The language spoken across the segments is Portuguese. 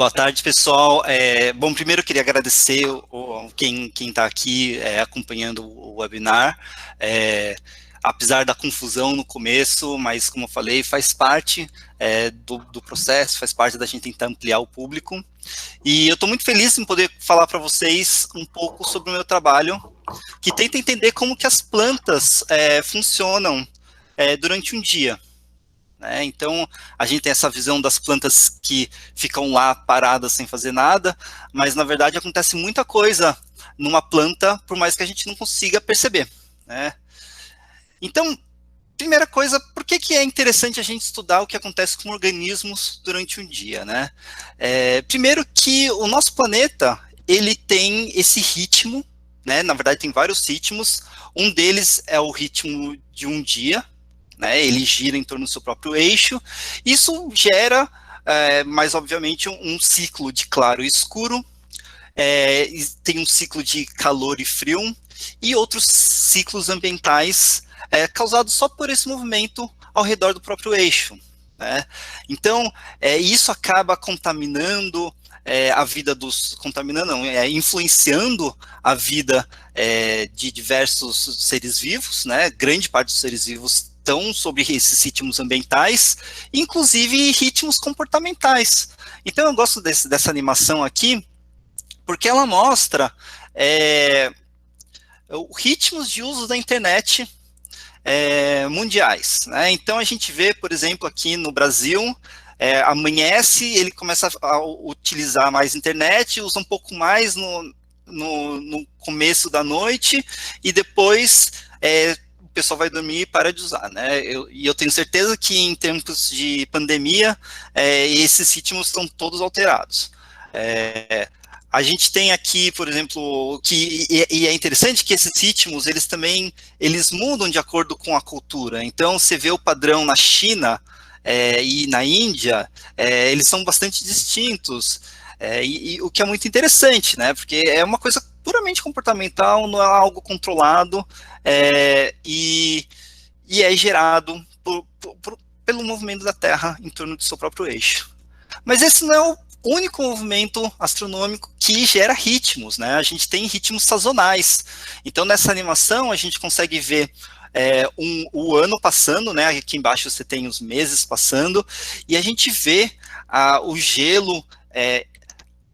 Boa tarde, pessoal. Bom, primeiro eu queria agradecer quem está aqui acompanhando o webinar. Apesar da confusão no começo, mas como eu falei, faz parte do processo, faz parte da gente tentar ampliar o público. E eu estou muito feliz em poder falar para vocês um pouco sobre o meu trabalho, que tenta entender como que as plantas funcionam durante um dia. Então, a gente tem essa visão das plantas que ficam lá paradas sem fazer nada, mas na verdade acontece muita coisa numa planta, por mais que a gente não consiga perceber, né? Então, primeira coisa, por que é interessante a gente estudar o que acontece com organismos durante um dia, né? Primeiro que o nosso planeta, ele tem esse ritmo, né? Na verdade tem vários ritmos, um deles é o ritmo de um dia, né, ele gira em torno do seu próprio eixo. Isso gera, mais obviamente, um ciclo de claro e escuro, tem um ciclo de calor e frio, e outros ciclos ambientais causados só por esse movimento ao redor do próprio eixo, né? Então, isso acaba contaminando a vida influenciando a vida de diversos seres vivos, né? Grande parte dos seres vivos estão sobre esses ritmos ambientais, inclusive ritmos comportamentais. Então eu gosto dessa animação aqui, porque ela mostra ritmos de uso da internet mundiais, né? Então a gente vê, por exemplo, aqui no Brasil, amanhece, ele começa a utilizar mais internet, usa um pouco mais no começo da noite, e depois o pessoal vai dormir e para de usar, né? E eu tenho certeza que em tempos de pandemia, esses ritmos estão todos alterados. A gente tem aqui, por exemplo, e é interessante que esses ritmos, eles mudam de acordo com a cultura. Então, você vê o padrão na China e na Índia, eles são bastante distintos, e o que é muito interessante, né? Porque é uma coisa puramente comportamental, não é algo controlado, e é gerado pelo movimento da Terra em torno do seu próprio eixo. Mas esse não é o único movimento astronômico que gera ritmos, né? A gente tem ritmos sazonais. Então, nessa animação, a gente consegue ver o ano passando, né? Aqui embaixo você tem os meses passando, e a gente vê o gelo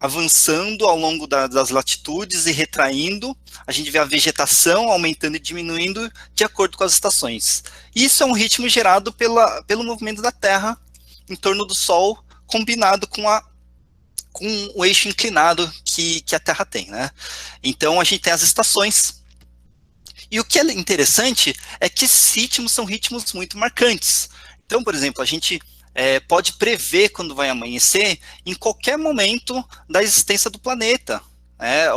avançando ao longo das latitudes e retraindo. A gente vê a vegetação aumentando e diminuindo de acordo com as estações. Isso é um ritmo gerado pelo movimento da Terra em torno do Sol, combinado com o eixo inclinado que a Terra tem, né? Então a gente tem as estações. E o que é interessante é que esses ritmos são ritmos muito marcantes. Então, por exemplo, a gente pode prever quando vai amanhecer em qualquer momento da existência do planeta, né?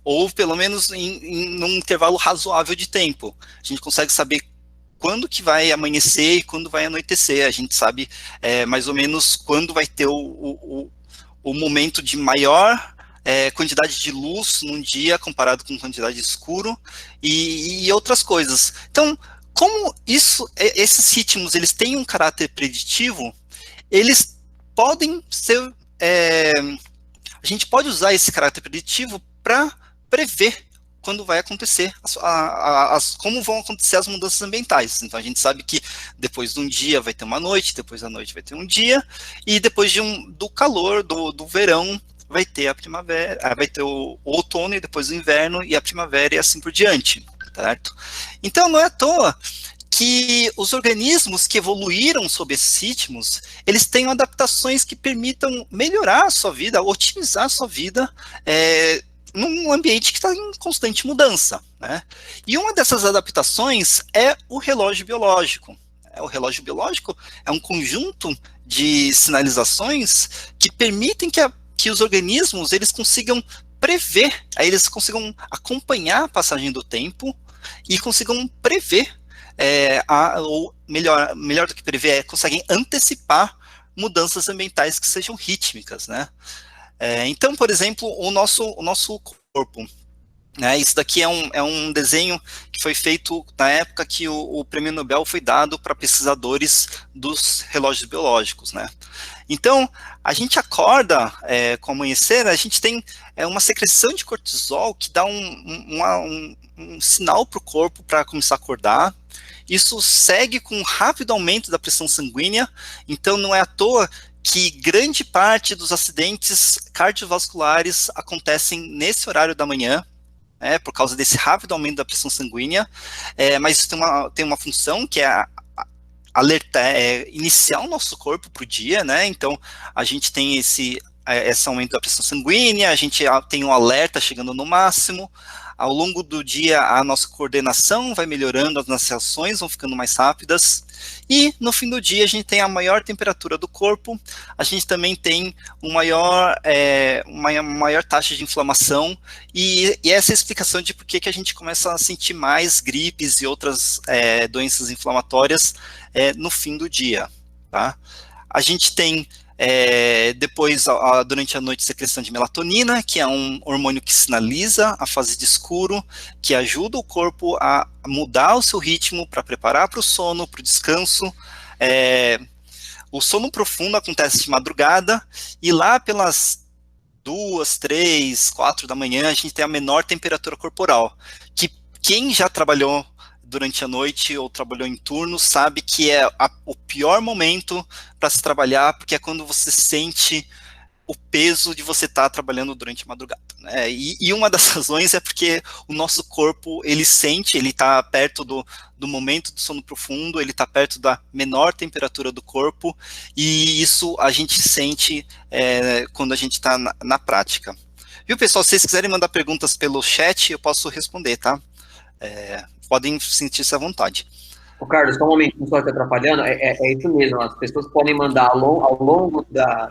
Ou pelo menos num intervalo razoável de tempo. A gente consegue saber quando que vai amanhecer e quando vai anoitecer. A gente sabe mais ou menos quando vai ter o momento de maior quantidade de luz num dia comparado com quantidade de escuro e outras coisas. Então, como esses ritmos eles têm um caráter preditivo, eles podem ser... a gente pode usar esse caráter preditivo para prever quando vai acontecer, como vão acontecer as mudanças ambientais. Então a gente sabe que depois de um dia vai ter uma noite, depois da noite vai ter um dia, e depois do calor, do verão, vai ter a primavera, vai ter o outono, e depois o inverno, e a primavera, e assim por diante, certo? Então não é à toa que os organismos que evoluíram sob esses ritmos, eles têm adaptações que permitam melhorar a sua vida, otimizar a sua vida, num ambiente que está em constante mudança, né? E uma dessas adaptações é o relógio biológico. O relógio biológico é um conjunto de sinalizações que permitem que os organismos eles consigam prever, eles consigam acompanhar a passagem do tempo e consigam prever, ou melhor do que prever, conseguem antecipar mudanças ambientais que sejam rítmicas, né? Então, por exemplo, o nosso corpo, né? Isso daqui é um desenho que foi feito na época que o prêmio Nobel foi dado para pesquisadores dos relógios biológicos, né? Então, a gente acorda com o amanhecer, a gente tem uma secreção de cortisol que dá um sinal para o corpo para começar a acordar. Isso segue com um rápido aumento da pressão sanguínea, então não é à toa que grande parte dos acidentes cardiovasculares acontecem nesse horário da manhã, por causa desse rápido aumento da pressão sanguínea, mas isso tem uma função que é alertar, iniciar o nosso corpo para o dia, né? Então a gente tem esse aumento da pressão sanguínea, a gente tem um alerta chegando no máximo. Ao longo do dia, a nossa coordenação vai melhorando, as nossas reações vão ficando mais rápidas, e no fim do dia a gente tem a maior temperatura do corpo, a gente também tem uma maior taxa de inflamação, e essa é a explicação de por que a gente começa a sentir mais gripes e outras doenças inflamatórias no fim do dia, tá? A gente tem depois, durante a noite, secreção de melatonina, que é um hormônio que sinaliza a fase de escuro, que ajuda o corpo a mudar o seu ritmo para preparar para o sono, para o descanso. O sono profundo acontece de madrugada, e lá pelas 2, 3, 4 da manhã, a gente tem a menor temperatura corporal, que quem já trabalhou durante a noite ou trabalhou em turno sabe que é o pior momento para se trabalhar, porque é quando você sente o peso de você estar trabalhando durante a madrugada, né? E uma das razões é porque o nosso corpo, ele sente, ele está perto do momento do sono profundo, ele está perto da menor temperatura do corpo, e isso a gente sente quando a gente está na prática. Viu, pessoal? Se vocês quiserem mandar perguntas pelo chat, eu posso responder, tá? Podem sentir-se à vontade. Ô, Carlos, só um momentinho só te atrapalhando. É isso mesmo, as pessoas podem mandar ao longo da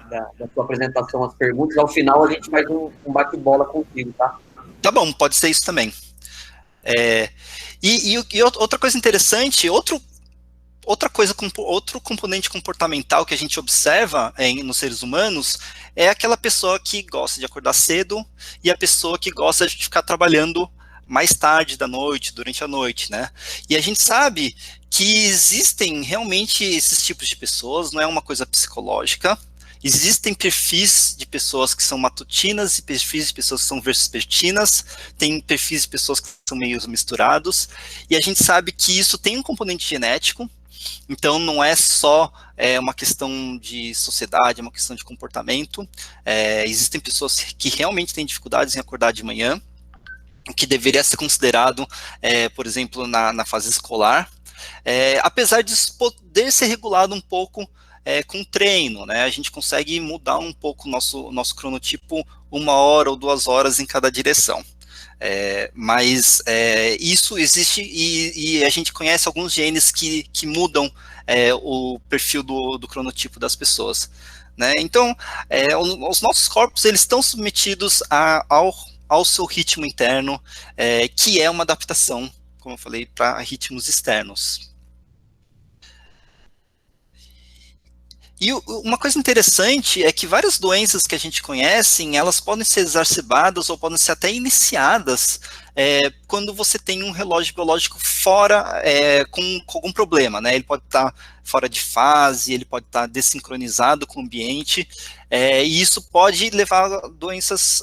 sua apresentação as perguntas, ao final a gente faz um bate-bola contigo, tá? Tá bom, pode ser isso também. E outra coisa interessante, outro componente comportamental que a gente observa nos seres humanos é aquela pessoa que gosta de acordar cedo e a pessoa que gosta de ficar trabalhando mais tarde da noite, durante a noite, né? E a gente sabe que existem realmente esses tipos de pessoas, não é uma coisa psicológica. Existem perfis de pessoas que são matutinas e perfis de pessoas que são vespertinas, tem perfis de pessoas que são meio misturados, e a gente sabe que isso tem um componente genético, então não é só uma questão de sociedade, é uma questão de comportamento. Existem pessoas que realmente têm dificuldades em acordar de manhã, o que deveria ser considerado, por exemplo, na fase escolar, apesar de poder ser regulado um pouco com treino, né? A gente consegue mudar um pouco o nosso cronotipo 1 hora ou 2 horas em cada direção. Mas isso existe e a gente conhece alguns genes que mudam o perfil do cronotipo das pessoas, né? Então, os nossos corpos, eles estão submetidos ao seu ritmo interno, que é uma adaptação, como eu falei, para ritmos externos. E uma coisa interessante é que várias doenças que a gente conhece, elas podem ser exacerbadas ou podem ser até iniciadas quando você tem um relógio biológico fora, com algum problema, né? Ele pode estar fora de fase, ele pode estar desincronizado com o ambiente, e isso pode levar a doenças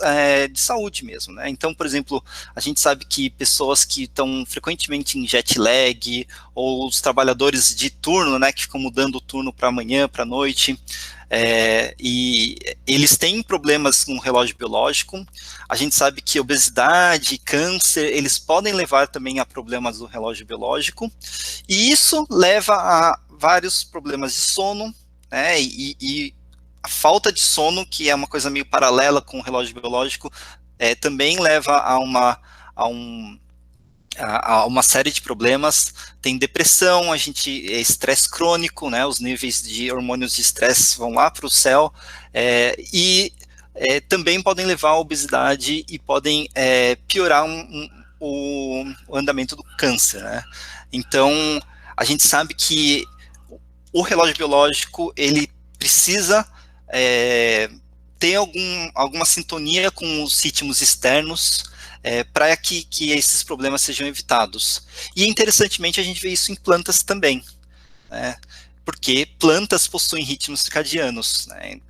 de saúde mesmo, né? Então, por exemplo, a gente sabe que pessoas que estão frequentemente em jet lag, ou os trabalhadores de turno, né, que ficam mudando o turno para amanhã, para noite, e eles têm problemas com o relógio biológico. A gente sabe que obesidade, câncer, eles podem levar também a problemas do relógio biológico, e isso leva a vários problemas de sono, né, e a falta de sono, que é uma coisa meio paralela com o relógio biológico, também leva a uma série de problemas. Tem depressão, estresse crônico, né, os níveis de hormônios de estresse vão lá para o céu, e também podem levar à obesidade e podem piorar o andamento do câncer, né? Então, a gente sabe que o relógio biológico, ele precisa ter alguma sintonia com os ritmos externos, para que esses problemas sejam evitados. E, interessantemente, a gente vê isso em plantas também, né? Porque plantas possuem ritmos circadianos, né?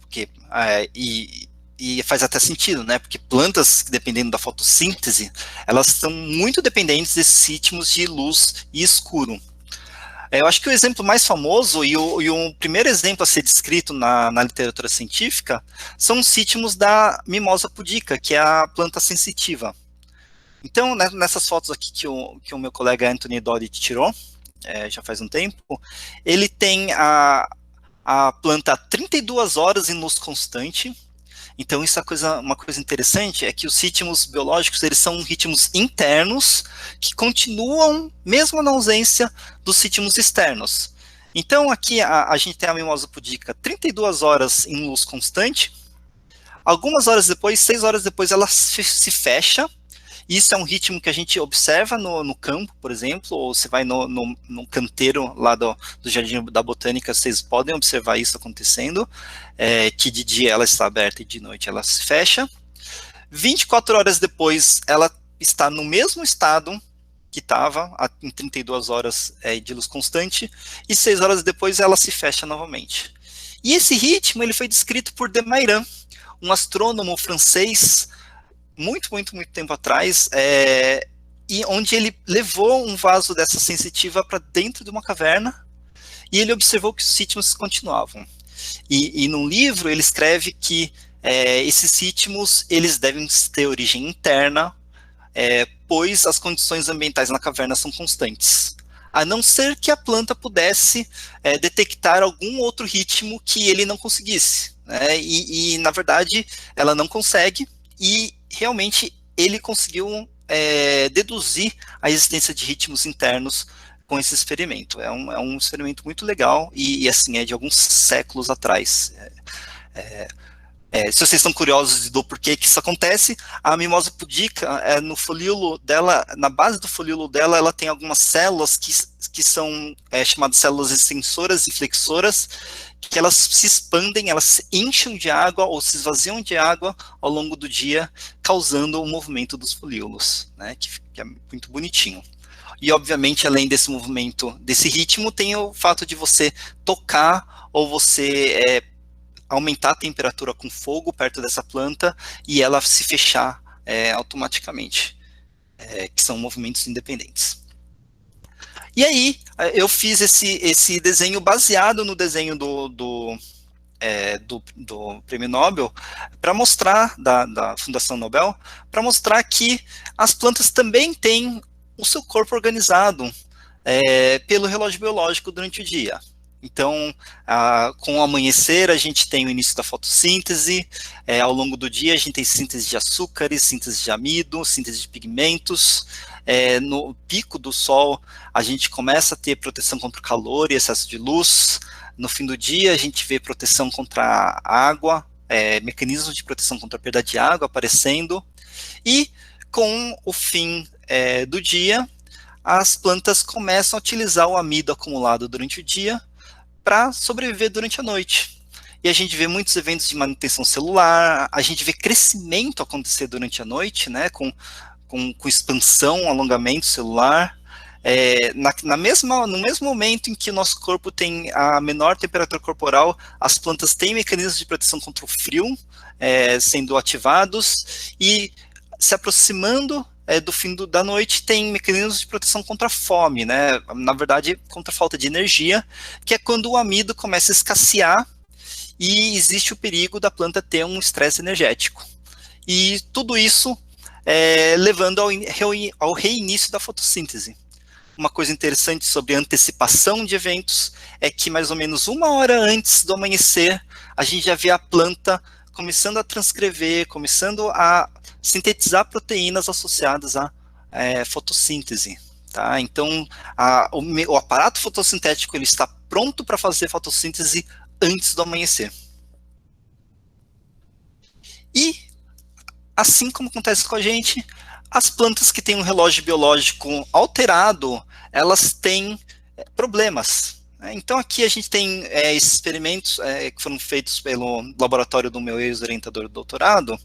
E faz até sentido, né? Porque plantas, dependendo da fotossíntese, elas são muito dependentes desses ritmos de luz e escuro. Eu acho que o exemplo mais famoso e o primeiro exemplo a ser descrito na literatura científica são os ritmos da Mimosa pudica, que é a planta sensitiva. Então, nessas fotos aqui que o meu colega Anthony Dodd tirou, já faz um tempo, ele tem a planta a 32 horas em luz constante. Então, isso é uma coisa interessante, é que os ritmos biológicos, eles são ritmos internos, que continuam, mesmo na ausência dos ritmos externos. Então, aqui a gente tem a Mimosa pudica 32 horas em luz constante, algumas horas depois, 6 horas depois, ela se fecha. Isso é um ritmo que a gente observa no campo, por exemplo, ou você vai no canteiro lá do Jardim da Botânica, vocês podem observar isso acontecendo, que de dia ela está aberta e de noite ela se fecha. 24 horas depois, ela está no mesmo estado que estava, em 32 horas de luz constante, e 6 horas depois ela se fecha novamente. E esse ritmo ele foi descrito por de Mairan, um astrônomo francês, muito tempo atrás, e onde ele levou um vaso dessa sensitiva para dentro de uma caverna, e ele observou que os ritmos continuavam. E num livro ele escreve que esses ritmos eles devem ter origem interna, pois as condições ambientais na caverna são constantes. A não ser que a planta pudesse detectar algum outro ritmo que ele não conseguisse, né? E na verdade ela não consegue, e realmente ele conseguiu deduzir a existência de ritmos internos com esse experimento. É um experimento muito legal e assim, é de alguns séculos atrás. Se vocês estão curiosos do porquê que isso acontece, a Mimosa pudica, no folíolo dela, na base do folíolo dela, ela tem algumas células que são chamadas células extensoras e flexoras, que elas se expandem, elas se enchem de água ou se esvaziam de água ao longo do dia, causando o movimento dos folíolos, né, que é muito bonitinho. E, obviamente, além desse movimento, desse ritmo, tem o fato de você tocar ou você aumentar a temperatura com fogo perto dessa planta e ela se fechar automaticamente, que são movimentos independentes. E aí, eu fiz esse desenho baseado no desenho do Prêmio Nobel, para mostrar, da Fundação Nobel, para mostrar que as plantas também têm o seu corpo organizado pelo relógio biológico durante o dia. Então, com o amanhecer, a gente tem o início da fotossíntese, ao longo do dia a gente tem síntese de açúcares, síntese de amido, síntese de pigmentos, no pico do sol a gente começa a ter proteção contra o calor e excesso de luz, no fim do dia a gente vê proteção contra a água, mecanismos de proteção contra a perda de água aparecendo, e com o fim do dia, as plantas começam a utilizar o amido acumulado durante o dia para sobreviver durante a noite. E a gente vê muitos eventos de manutenção celular, a gente vê crescimento acontecer durante a noite, né, com expansão, alongamento celular, no mesmo momento em que o nosso corpo tem a menor temperatura corporal, as plantas têm mecanismos de proteção contra o frio sendo ativados, e se aproximando do fim da noite, tem mecanismos de proteção contra a fome, né? Na verdade, contra a falta de energia, que é quando o amido começa a escassear e existe o perigo da planta ter um estresse energético. E tudo isso levando ao reinício da fotossíntese. Uma coisa interessante sobre antecipação de eventos é que mais ou menos 1 hora antes do amanhecer, a gente já vê a planta começando a transcrever, começando a sintetizar proteínas associadas à fotossíntese. Tá? Então, o aparato fotossintético ele está pronto para fazer fotossíntese antes do amanhecer. E, assim como acontece com a gente, as plantas que têm um relógio biológico alterado, elas têm problemas. Então, aqui a gente tem esses experimentos que foram feitos pelo laboratório do meu ex-orientador do doutorado.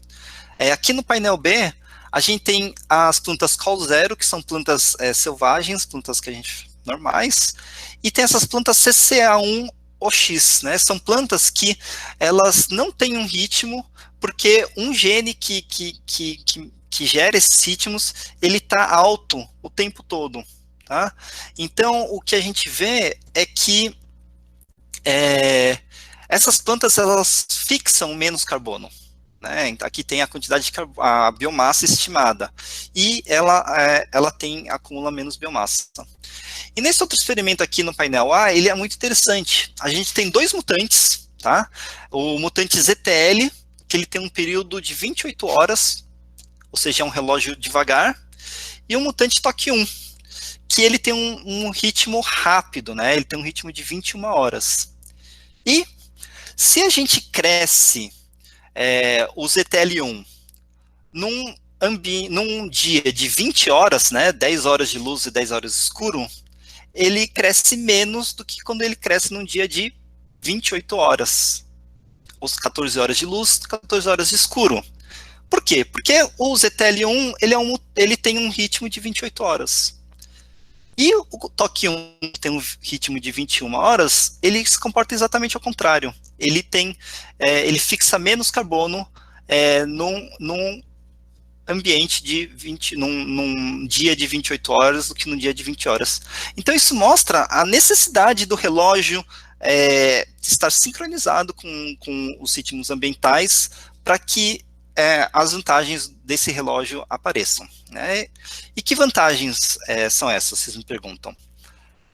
Aqui no painel B, a gente tem as plantas col zero, que são plantas selvagens, plantas que a gente normais, e tem essas plantas CCA1-OX, né? São plantas que elas não têm um ritmo, porque um gene que gera esses ritmos, ele está alto o tempo todo. Tá? Então, o que a gente vê é que essas plantas elas fixam menos carbono. Né? Aqui tem a quantidade de a biomassa estimada e ela acumula menos biomassa. E nesse outro experimento aqui no painel A, ele é muito interessante. A gente tem dois mutantes, tá? O mutante ZTL, que ele tem um período de 28 horas, ou seja, é um relógio devagar, e o mutante TOC1, que ele tem um ritmo rápido, né? Ele tem um ritmo de 21 horas. E se a gente cresce o ZTL1 num dia de 20 horas, né? 10 horas de luz e 10 horas de escuro, ele cresce menos do que quando ele cresce num dia de 28 horas. Os 14 horas de luz, 14 horas de escuro. Por quê? Porque o ZTL1 ele tem um ritmo de 28 horas. E o TOC1, que tem um ritmo de 21 horas, ele se comporta exatamente ao contrário. Ele fixa menos carbono num ambiente num dia de 28 horas do que num dia de 20 horas. Então isso mostra a necessidade do relógio estar sincronizado com os ritmos ambientais para que as vantagens desse relógio apareçam. Né? E que vantagens são essas, vocês me perguntam?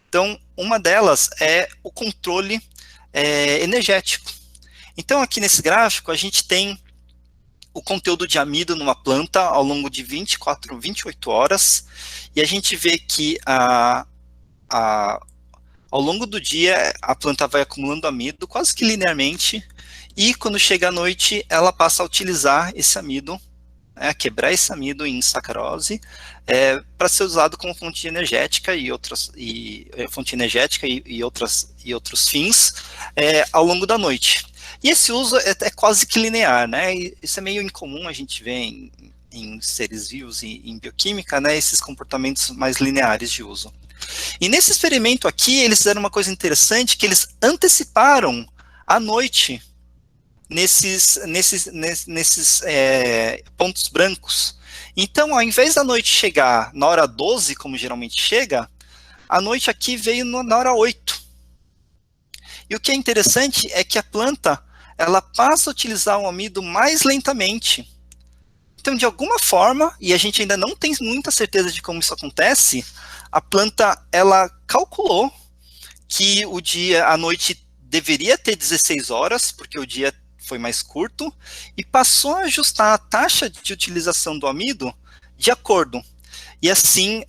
Então, uma delas é o controle energético. Então, aqui nesse gráfico, a gente tem o conteúdo de amido numa planta ao longo de 28 horas, e a gente vê que ao longo do dia a planta vai acumulando amido quase que linearmente, e quando chega à noite, ela passa a utilizar esse amido, quebrar esse amido em sacarose, para ser usado como fonte energética e outros fins ao longo da noite. E esse uso é quase que linear, né? E isso é meio incomum, a gente vê em seres vivos e em bioquímica, né? Esses comportamentos mais lineares de uso. E nesse experimento aqui, eles fizeram uma coisa interessante, que eles anteciparam a noite nesses pontos brancos. Então, ao invés da noite chegar na hora 12, como geralmente chega, a noite aqui veio na hora 8. E o que é interessante é que a planta, ela passa a utilizar o amido mais lentamente. Então, de alguma forma, e a gente ainda não tem muita certeza de como isso acontece, a planta, ela calculou que a noite deveria ter 16 horas, porque o dia foi mais curto, e passou a ajustar a taxa de utilização do amido de acordo. E assim,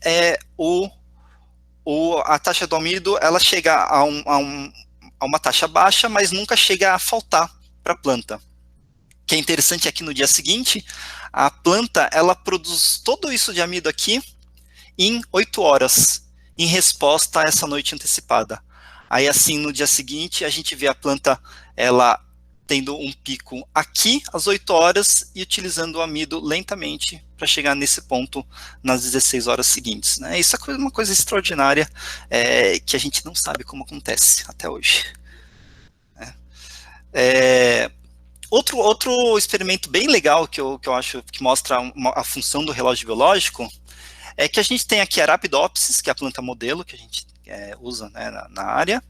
a taxa do amido, ela chega a uma taxa baixa, mas nunca chega a faltar para a planta. O que é interessante é que no dia seguinte, a planta, ela produz todo isso de amido aqui em 8 horas, em resposta a essa noite antecipada. Aí assim, no dia seguinte, a gente vê a planta, ela tendo um pico aqui às 8 horas e utilizando o amido lentamente para chegar nesse ponto nas 16 horas seguintes. Né? Isso é uma coisa extraordinária que a gente não sabe como acontece até hoje. Outro experimento bem legal que eu acho que mostra a função do relógio biológico é que a gente tem aqui a Arabidopsis, que é a planta modelo que a gente usa, né, na área,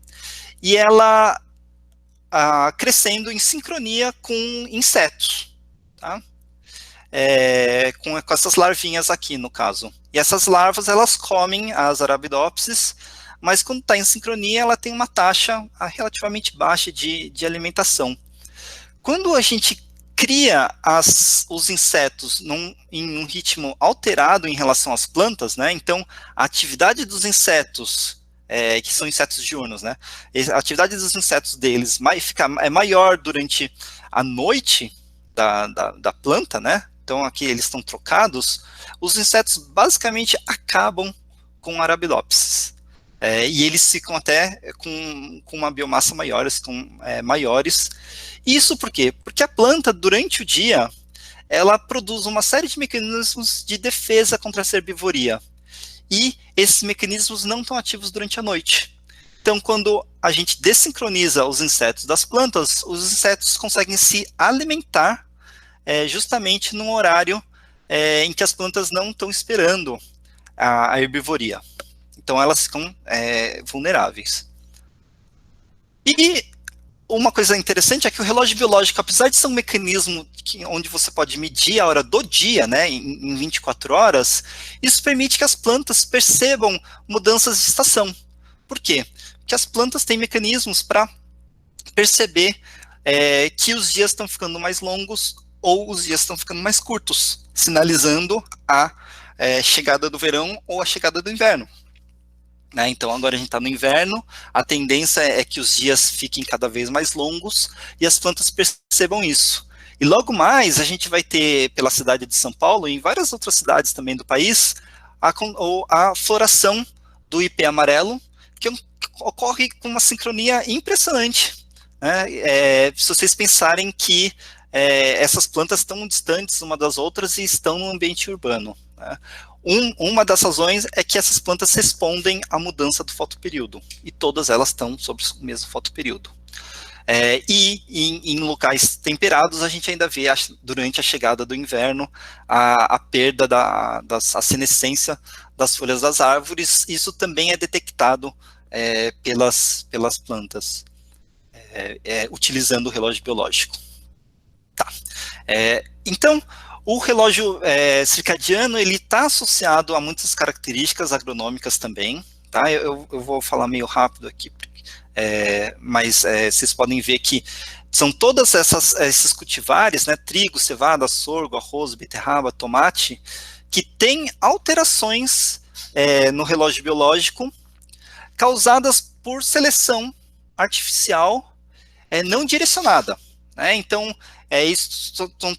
e ela crescendo em sincronia com insetos, tá? Com essas larvinhas aqui, no caso. E essas larvas, elas comem as Arabidopsis, mas quando está em sincronia, ela tem uma taxa relativamente baixa de alimentação. Quando a gente cria os insetos em um ritmo alterado em relação às plantas, né? Então, a atividade dos insetos, que são insetos diurnos, né? A atividade dos insetos deles é maior durante a noite da planta, né? Então, aqui eles estão trocados. Os insetos basicamente acabam com Arabidopsis. E eles ficam até com uma biomassa maiores. Isso por quê? Porque a planta, durante o dia, ela produz uma série de mecanismos de defesa contra essa herbivoria. E esses mecanismos não estão ativos durante a noite. Então, quando a gente dessincroniza os insetos das plantas, os insetos conseguem se alimentar justamente num horário em que as plantas não estão esperando a herbivoria. Então, elas ficam vulneráveis. E uma coisa interessante é que o relógio biológico, apesar de ser um mecanismo onde você pode medir a hora do dia, né, em 24 horas, isso permite que as plantas percebam mudanças de estação. Por quê? Porque as plantas têm mecanismos para perceber que os dias estão ficando mais longos ou os dias estão ficando mais curtos, sinalizando a chegada do verão ou a chegada do inverno. Então agora a gente está no inverno, a tendência é que os dias fiquem cada vez mais longos e as plantas percebam isso. E logo mais a gente vai ter, pela cidade de São Paulo e em várias outras cidades também do país, a floração do ipê amarelo, que ocorre com uma sincronia impressionante. Se vocês pensarem que essas plantas estão distantes uma das outras e estão no ambiente urbano. Uma das razões é que essas plantas respondem à mudança do fotoperíodo, e todas elas estão sob o mesmo fotoperíodo. E em locais temperados, a gente ainda vê, durante a chegada do inverno, a perda da senescência das folhas das árvores. Isso também é detectado pelas plantas, utilizando o relógio biológico. Tá. Então, o relógio circadiano, ele está associado a muitas características agronômicas também, tá? Eu vou falar meio rápido aqui, mas vocês podem ver que são todas esses cultivares, né, trigo, cevada, sorgo, arroz, beterraba, tomate, que têm alterações no relógio biológico causadas por seleção artificial não direcionada. Então, isso são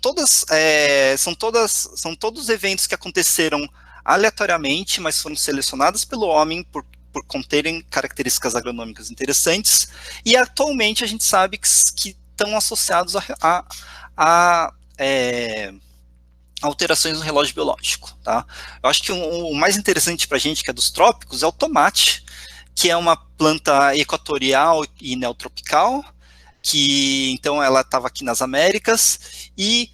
todos eventos que aconteceram aleatoriamente, mas foram selecionados pelo homem por conterem características agronômicas interessantes, e atualmente a gente sabe que estão associados a alterações no relógio biológico. Tá? Eu acho que o mais interessante para a gente, que é dos trópicos, é o tomate, que é uma planta equatorial e neotropical, que então ela estava aqui nas Américas, e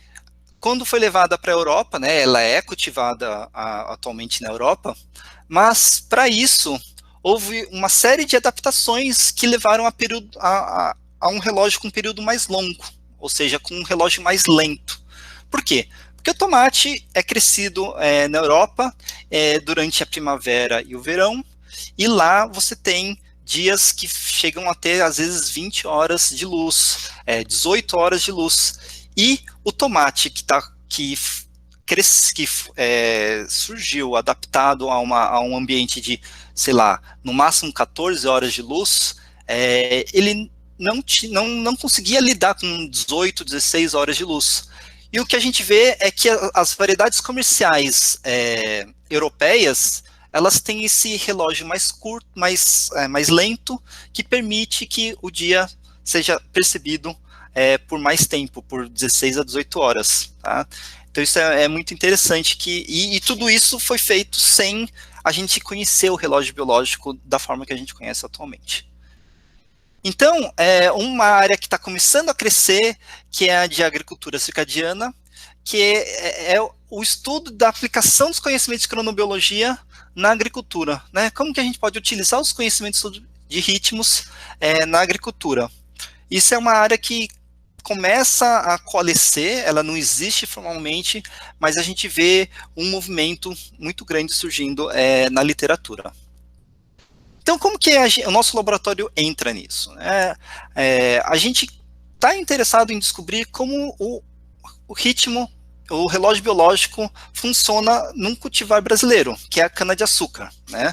quando foi levada para a Europa, né, ela é cultivada atualmente na Europa, mas para isso houve uma série de adaptações que levaram a um relógio com um período mais longo, ou seja, com um relógio mais lento. Por quê? Porque o tomate é crescido na Europa durante a primavera e o verão, e lá você tem dias que chegam a ter, às vezes, 20 horas de luz, 18 horas de luz. E o tomate que surgiu adaptado a um ambiente de, sei lá, no máximo 14 horas de luz, ele não conseguia lidar com 18, 16 horas de luz. E o que a gente vê é que as variedades comerciais europeias, elas têm esse relógio mais curto, mais lento, que permite que o dia seja percebido por mais tempo, por 16 a 18 horas. Tá? Então isso é muito interessante, e tudo isso foi feito sem a gente conhecer o relógio biológico da forma que a gente conhece atualmente. Então, uma área que está começando a crescer, que é a de agricultura circadiana, que é o estudo da aplicação dos conhecimentos de cronobiologia na agricultura. Né? Como que a gente pode utilizar os conhecimentos de ritmos na agricultura? Isso é uma área que começa a coalescer, ela não existe formalmente, mas a gente vê um movimento muito grande surgindo na literatura. Então, como que o nosso laboratório entra nisso? A gente está interessado em descobrir como o ritmo, o relógio biológico funciona num cultivar brasileiro, que é a cana-de-açúcar. Né?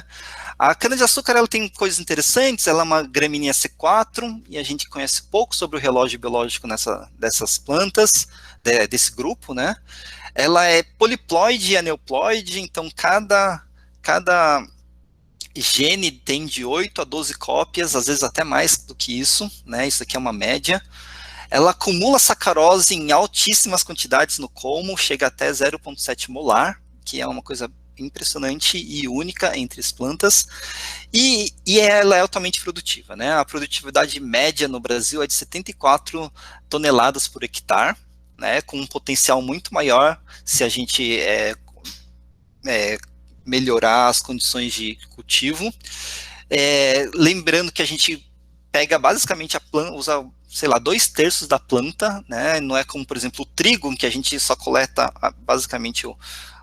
A cana-de-açúcar, ela tem coisas interessantes, ela é uma gramínea C4, e a gente conhece pouco sobre o relógio biológico dessas plantas, desse grupo. Né? Ela é poliploide e aneuploide, então cada gene tem de 8 a 12 cópias, às vezes até mais do que isso, né? Isso aqui é uma média. Ela acumula sacarose em altíssimas quantidades no colmo, chega até 0,7 molar, que é uma coisa impressionante e única entre as plantas, e ela é altamente produtiva, né? A produtividade média no Brasil é de 74 toneladas por hectare, né? Com um potencial muito maior se a gente melhorar as condições de cultivo. Lembrando que a gente pega basicamente a planta, usa, sei lá, 2/3 da planta, né? Não é como, por exemplo, o trigo, que a gente só coleta basicamente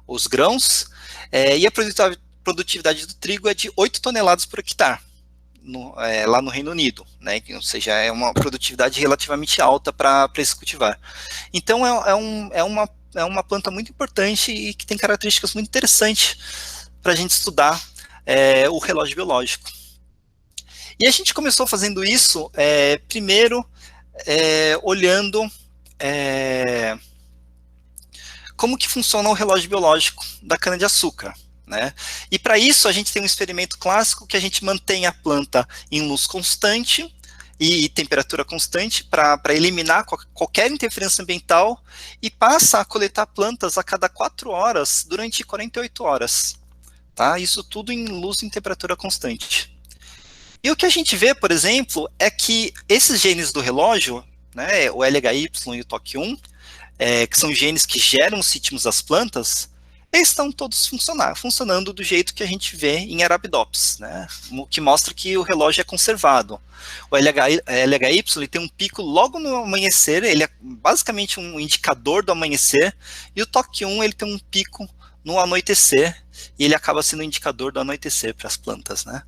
os grãos, e a produtividade do trigo é de 8 toneladas por hectare, lá no Reino Unido, né? Ou seja, é uma produtividade relativamente alta para esse cultivar. Então, é uma planta muito importante e que tem características muito interessantes para a gente estudar o relógio biológico. E a gente começou fazendo isso, primeiro, olhando como que funciona o relógio biológico da cana-de-açúcar, né? E para isso a gente tem um experimento clássico que a gente mantém a planta em luz constante e temperatura constante para eliminar qualquer interferência ambiental e passa a coletar plantas a cada 4 horas durante 48 horas. Tá? Isso tudo em luz e temperatura constante. E o que a gente vê, por exemplo, é que esses genes do relógio, né, o LHY e o TOC1, que são genes que geram os ritmos das plantas, eles estão todos funcionando do jeito que a gente vê em Arabidopsis, né, o que mostra que o relógio é conservado. O LHY ele tem um pico logo no amanhecer, ele é basicamente um indicador do amanhecer, e o TOC1 ele tem um pico no anoitecer, e ele acaba sendo um indicador do anoitecer para as plantas, né.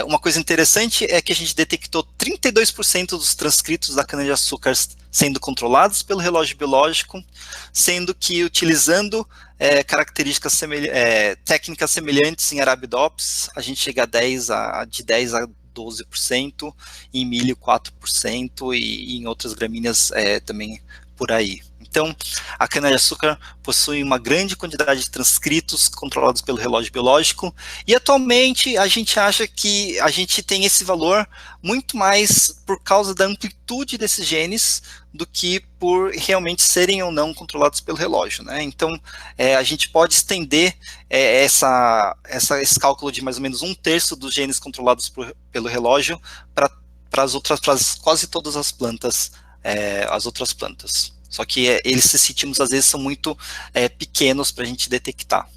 Uma coisa interessante é que a gente detectou 32% dos transcritos da cana-de-açúcar sendo controlados pelo relógio biológico, sendo que utilizando características técnicas semelhantes em Arabidopsis, a gente chega de 10 a 12%, em milho 4% e em outras gramíneas também por aí. Então, a cana-de-açúcar possui uma grande quantidade de transcritos controlados pelo relógio biológico, e atualmente a gente acha que a gente tem esse valor muito mais por causa da amplitude desses genes do que por realmente serem ou não controlados pelo relógio, né? Então, a gente pode estender esse cálculo de mais ou menos 1/3 dos genes controlados pelo relógio para quase todas as plantas, as outras plantas. Só que esses ritmos às vezes são muito pequenos para a gente detectar.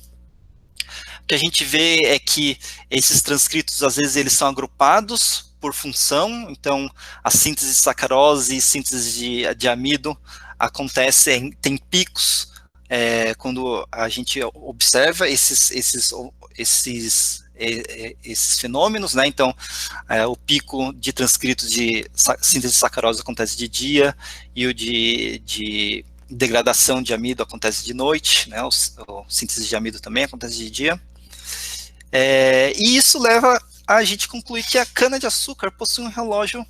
O que a gente vê é que esses transcritos às vezes eles são agrupados por função, então a síntese de sacarose e síntese de amido tem picos quando a gente observa esses fenômenos, né? Então, o pico de transcritos de síntese de sacarose acontece de dia, e o de degradação de amido acontece de noite, né? O síntese de amido também acontece de dia. E isso leva a gente concluir que a cana-de-açúcar possui um relógio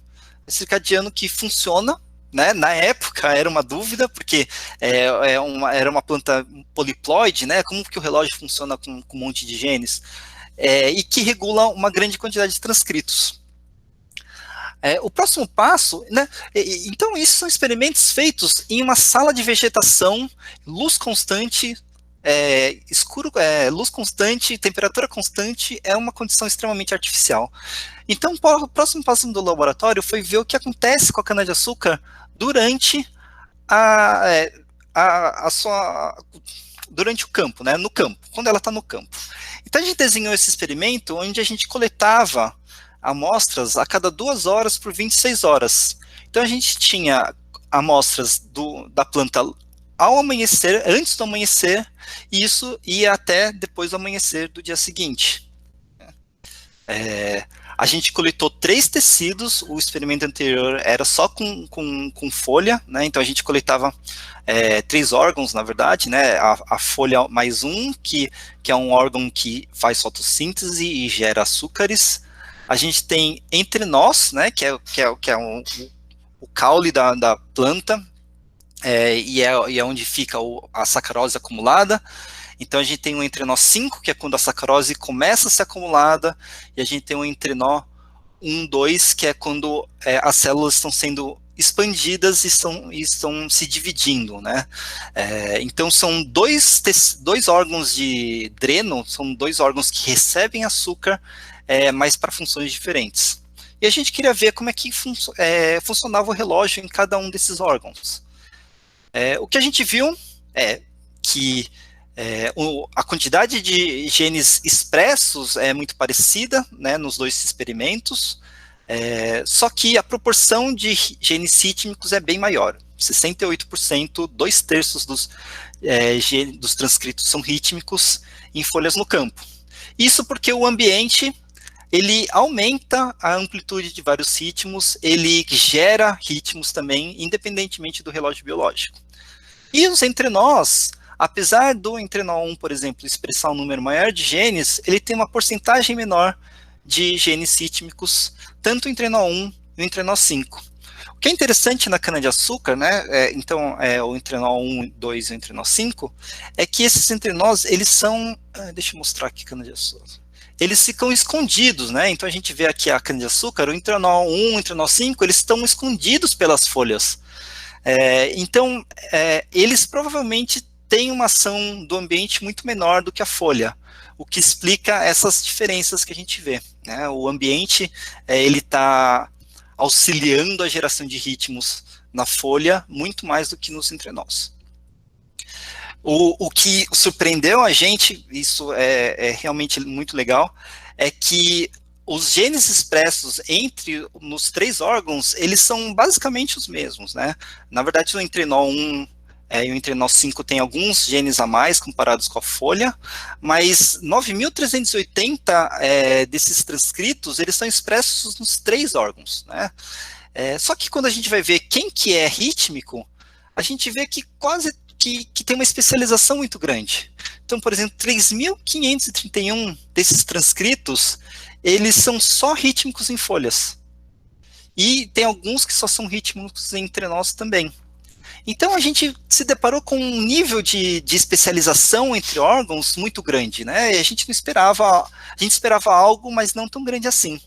circadiano que funciona, né? Na época era uma dúvida, porque era uma planta poliploide, né? Como que o relógio funciona com um monte de genes? E que regula uma grande quantidade de transcritos. O próximo passo, né, então isso são experimentos feitos em uma sala de vegetação, luz constante, luz constante, temperatura constante, é uma condição extremamente artificial. Então o próximo passo do laboratório foi ver o que acontece com a cana-de-açúcar durante durante o campo, né, no campo, quando ela está no campo. Então a gente desenhou esse experimento onde a gente coletava amostras a cada 2 horas por 26 horas. Então a gente tinha amostras da planta ao amanhecer, antes do amanhecer, e isso ia até depois do amanhecer do dia seguinte. A gente coletou 3 tecidos, o experimento anterior era só com folha, né? Então a gente coletava 3 órgãos, na verdade, né? A folha mais que é um órgão que faz fotossíntese e gera açúcares. A gente tem entrenós, né? Que é o caule da planta, e é onde fica a sacarose acumulada. Então a gente tem um entrenó 5, que é quando a sacarose começa a ser acumulada, e a gente tem um entrenó 1, 2, que é quando as células estão sendo expandidas e estão se dividindo, né? Então são dois órgãos de dreno, são dois órgãos que recebem açúcar, mas para funções diferentes. E a gente queria ver como é que funcionava o relógio em cada um desses órgãos. O que a gente viu é que a quantidade de genes expressos é muito parecida, né, nos dois experimentos, só que a proporção de genes rítmicos é bem maior. 68%, 2/3 dos transcritos são rítmicos em folhas no campo. Isso porque o ambiente ele aumenta a amplitude de vários ritmos, ele gera ritmos também, independentemente do relógio biológico. E os entrenós, apesar do entrenó 1, por exemplo, expressar um número maior de genes, ele tem uma porcentagem menor de genes rítmicos, tanto o entrenó 1 e o entrenó 5. O que é interessante na cana-de-açúcar, né, então o entrenó 1, 2 e o entrenó 5, é que esses entrenós, eles são, deixa eu mostrar aqui cana-de-açúcar, eles ficam escondidos, né, então a gente vê aqui a cana-de-açúcar, o entrenó 1, o entrenó 5, eles estão escondidos pelas folhas. Então, eles provavelmente têm uma ação do ambiente muito menor do que a folha, o que explica essas diferenças que a gente vê, né? O ambiente, ele está auxiliando a geração de ritmos na folha muito mais do que nos entrenós. O que surpreendeu a gente, isso é realmente muito legal, é que os genes expressos nos 3 órgãos, eles são basicamente os mesmos, né? Na verdade, o entrenó 1 e o entrenó 5 tem alguns genes a mais comparados com a folha, mas 9.380 desses transcritos, eles são expressos nos 3 órgãos, né? Só que quando a gente vai ver quem que é rítmico, a gente vê que quase que tem uma especialização muito grande. Então, por exemplo, 3.531 desses transcritos, eles são só rítmicos em folhas. E tem alguns que só são rítmicos em entrenós também. Então a gente se deparou com um nível de especialização entre órgãos muito grande, né? E a gente esperava algo, mas não tão grande assim.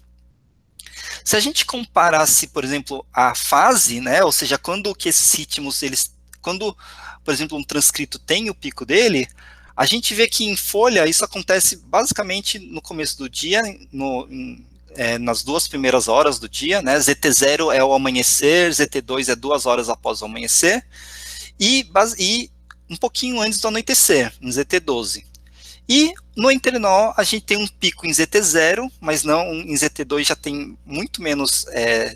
Se a gente comparasse, por exemplo, a fase, né? Ou seja, quando que esses ritmos, quando, por exemplo, um transcrito tem o pico dele, a gente vê que em folha isso acontece basicamente no começo do dia, nas 2 primeiras horas do dia, né? ZT0 é o amanhecer, ZT2 é 2 horas após o amanhecer, e um pouquinho antes do anoitecer, em ZT12. E no entrenó a gente tem um pico em ZT0, mas não em ZT2 já tem muito menos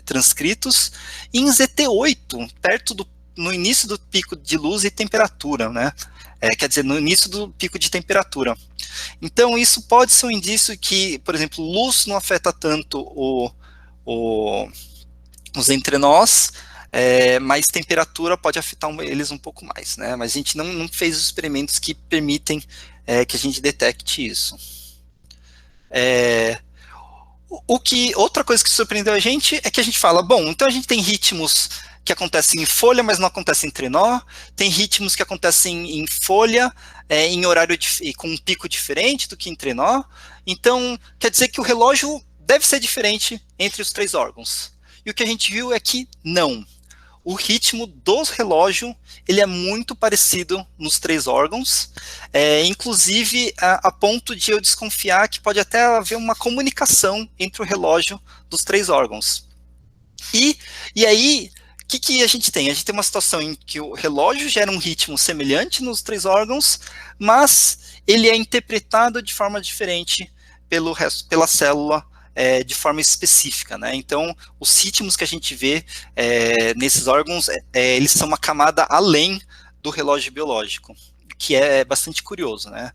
transcritos, e em ZT8, no início do pico de luz e temperatura, né? Quer dizer, no início do pico de temperatura. Então, isso pode ser um indício que, por exemplo, luz não afeta tanto os entrenós, mas temperatura pode afetar eles um pouco mais, né? Mas a gente não fez os experimentos que permitem que a gente detecte isso. Outra coisa que surpreendeu a gente é que a gente fala, bom, então a gente tem ritmos que acontecem em folha, mas não acontecem em trenó, tem ritmos que acontecem em folha, em horário com um pico diferente do que em trenó, então quer dizer que o relógio deve ser diferente entre os 3 órgãos. E o que a gente viu é que não. O ritmo do relógio, ele é muito parecido nos 3 órgãos, inclusive a ponto de eu desconfiar que pode até haver uma comunicação entre o relógio dos 3 órgãos. E aí, o que a gente tem? A gente tem uma situação em que o relógio gera um ritmo semelhante nos 3 órgãos, mas ele é interpretado de forma diferente pela célula, de forma específica, né? Então, os ritmos que a gente vê nesses órgãos, eles são uma camada além do relógio biológico, que é bastante curioso, né?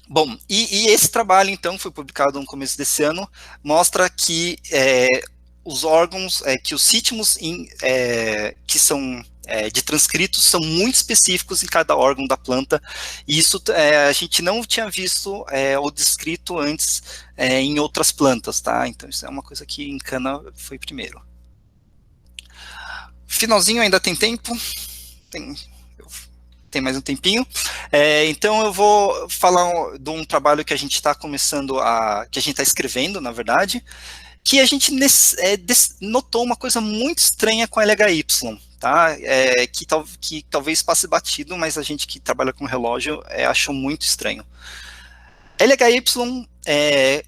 Bom, e esse trabalho, então, foi publicado no começo desse ano, mostra que os órgãos, que os ritmos que são de transcritos são muito específicos em cada órgão da planta, e isso a gente não tinha visto ou descrito antes em outras plantas, tá? Então isso é uma coisa que em cana foi primeiro. Finalzinho, ainda tem tempo? Tem tem mais um tempinho. Então eu vou falar de um trabalho que a gente está começando que a gente está escrevendo, na verdade, que a gente notou uma coisa muito estranha com LHY, tá? Que talvez passe batido, mas a gente que trabalha com relógio achou muito estranho. LHY,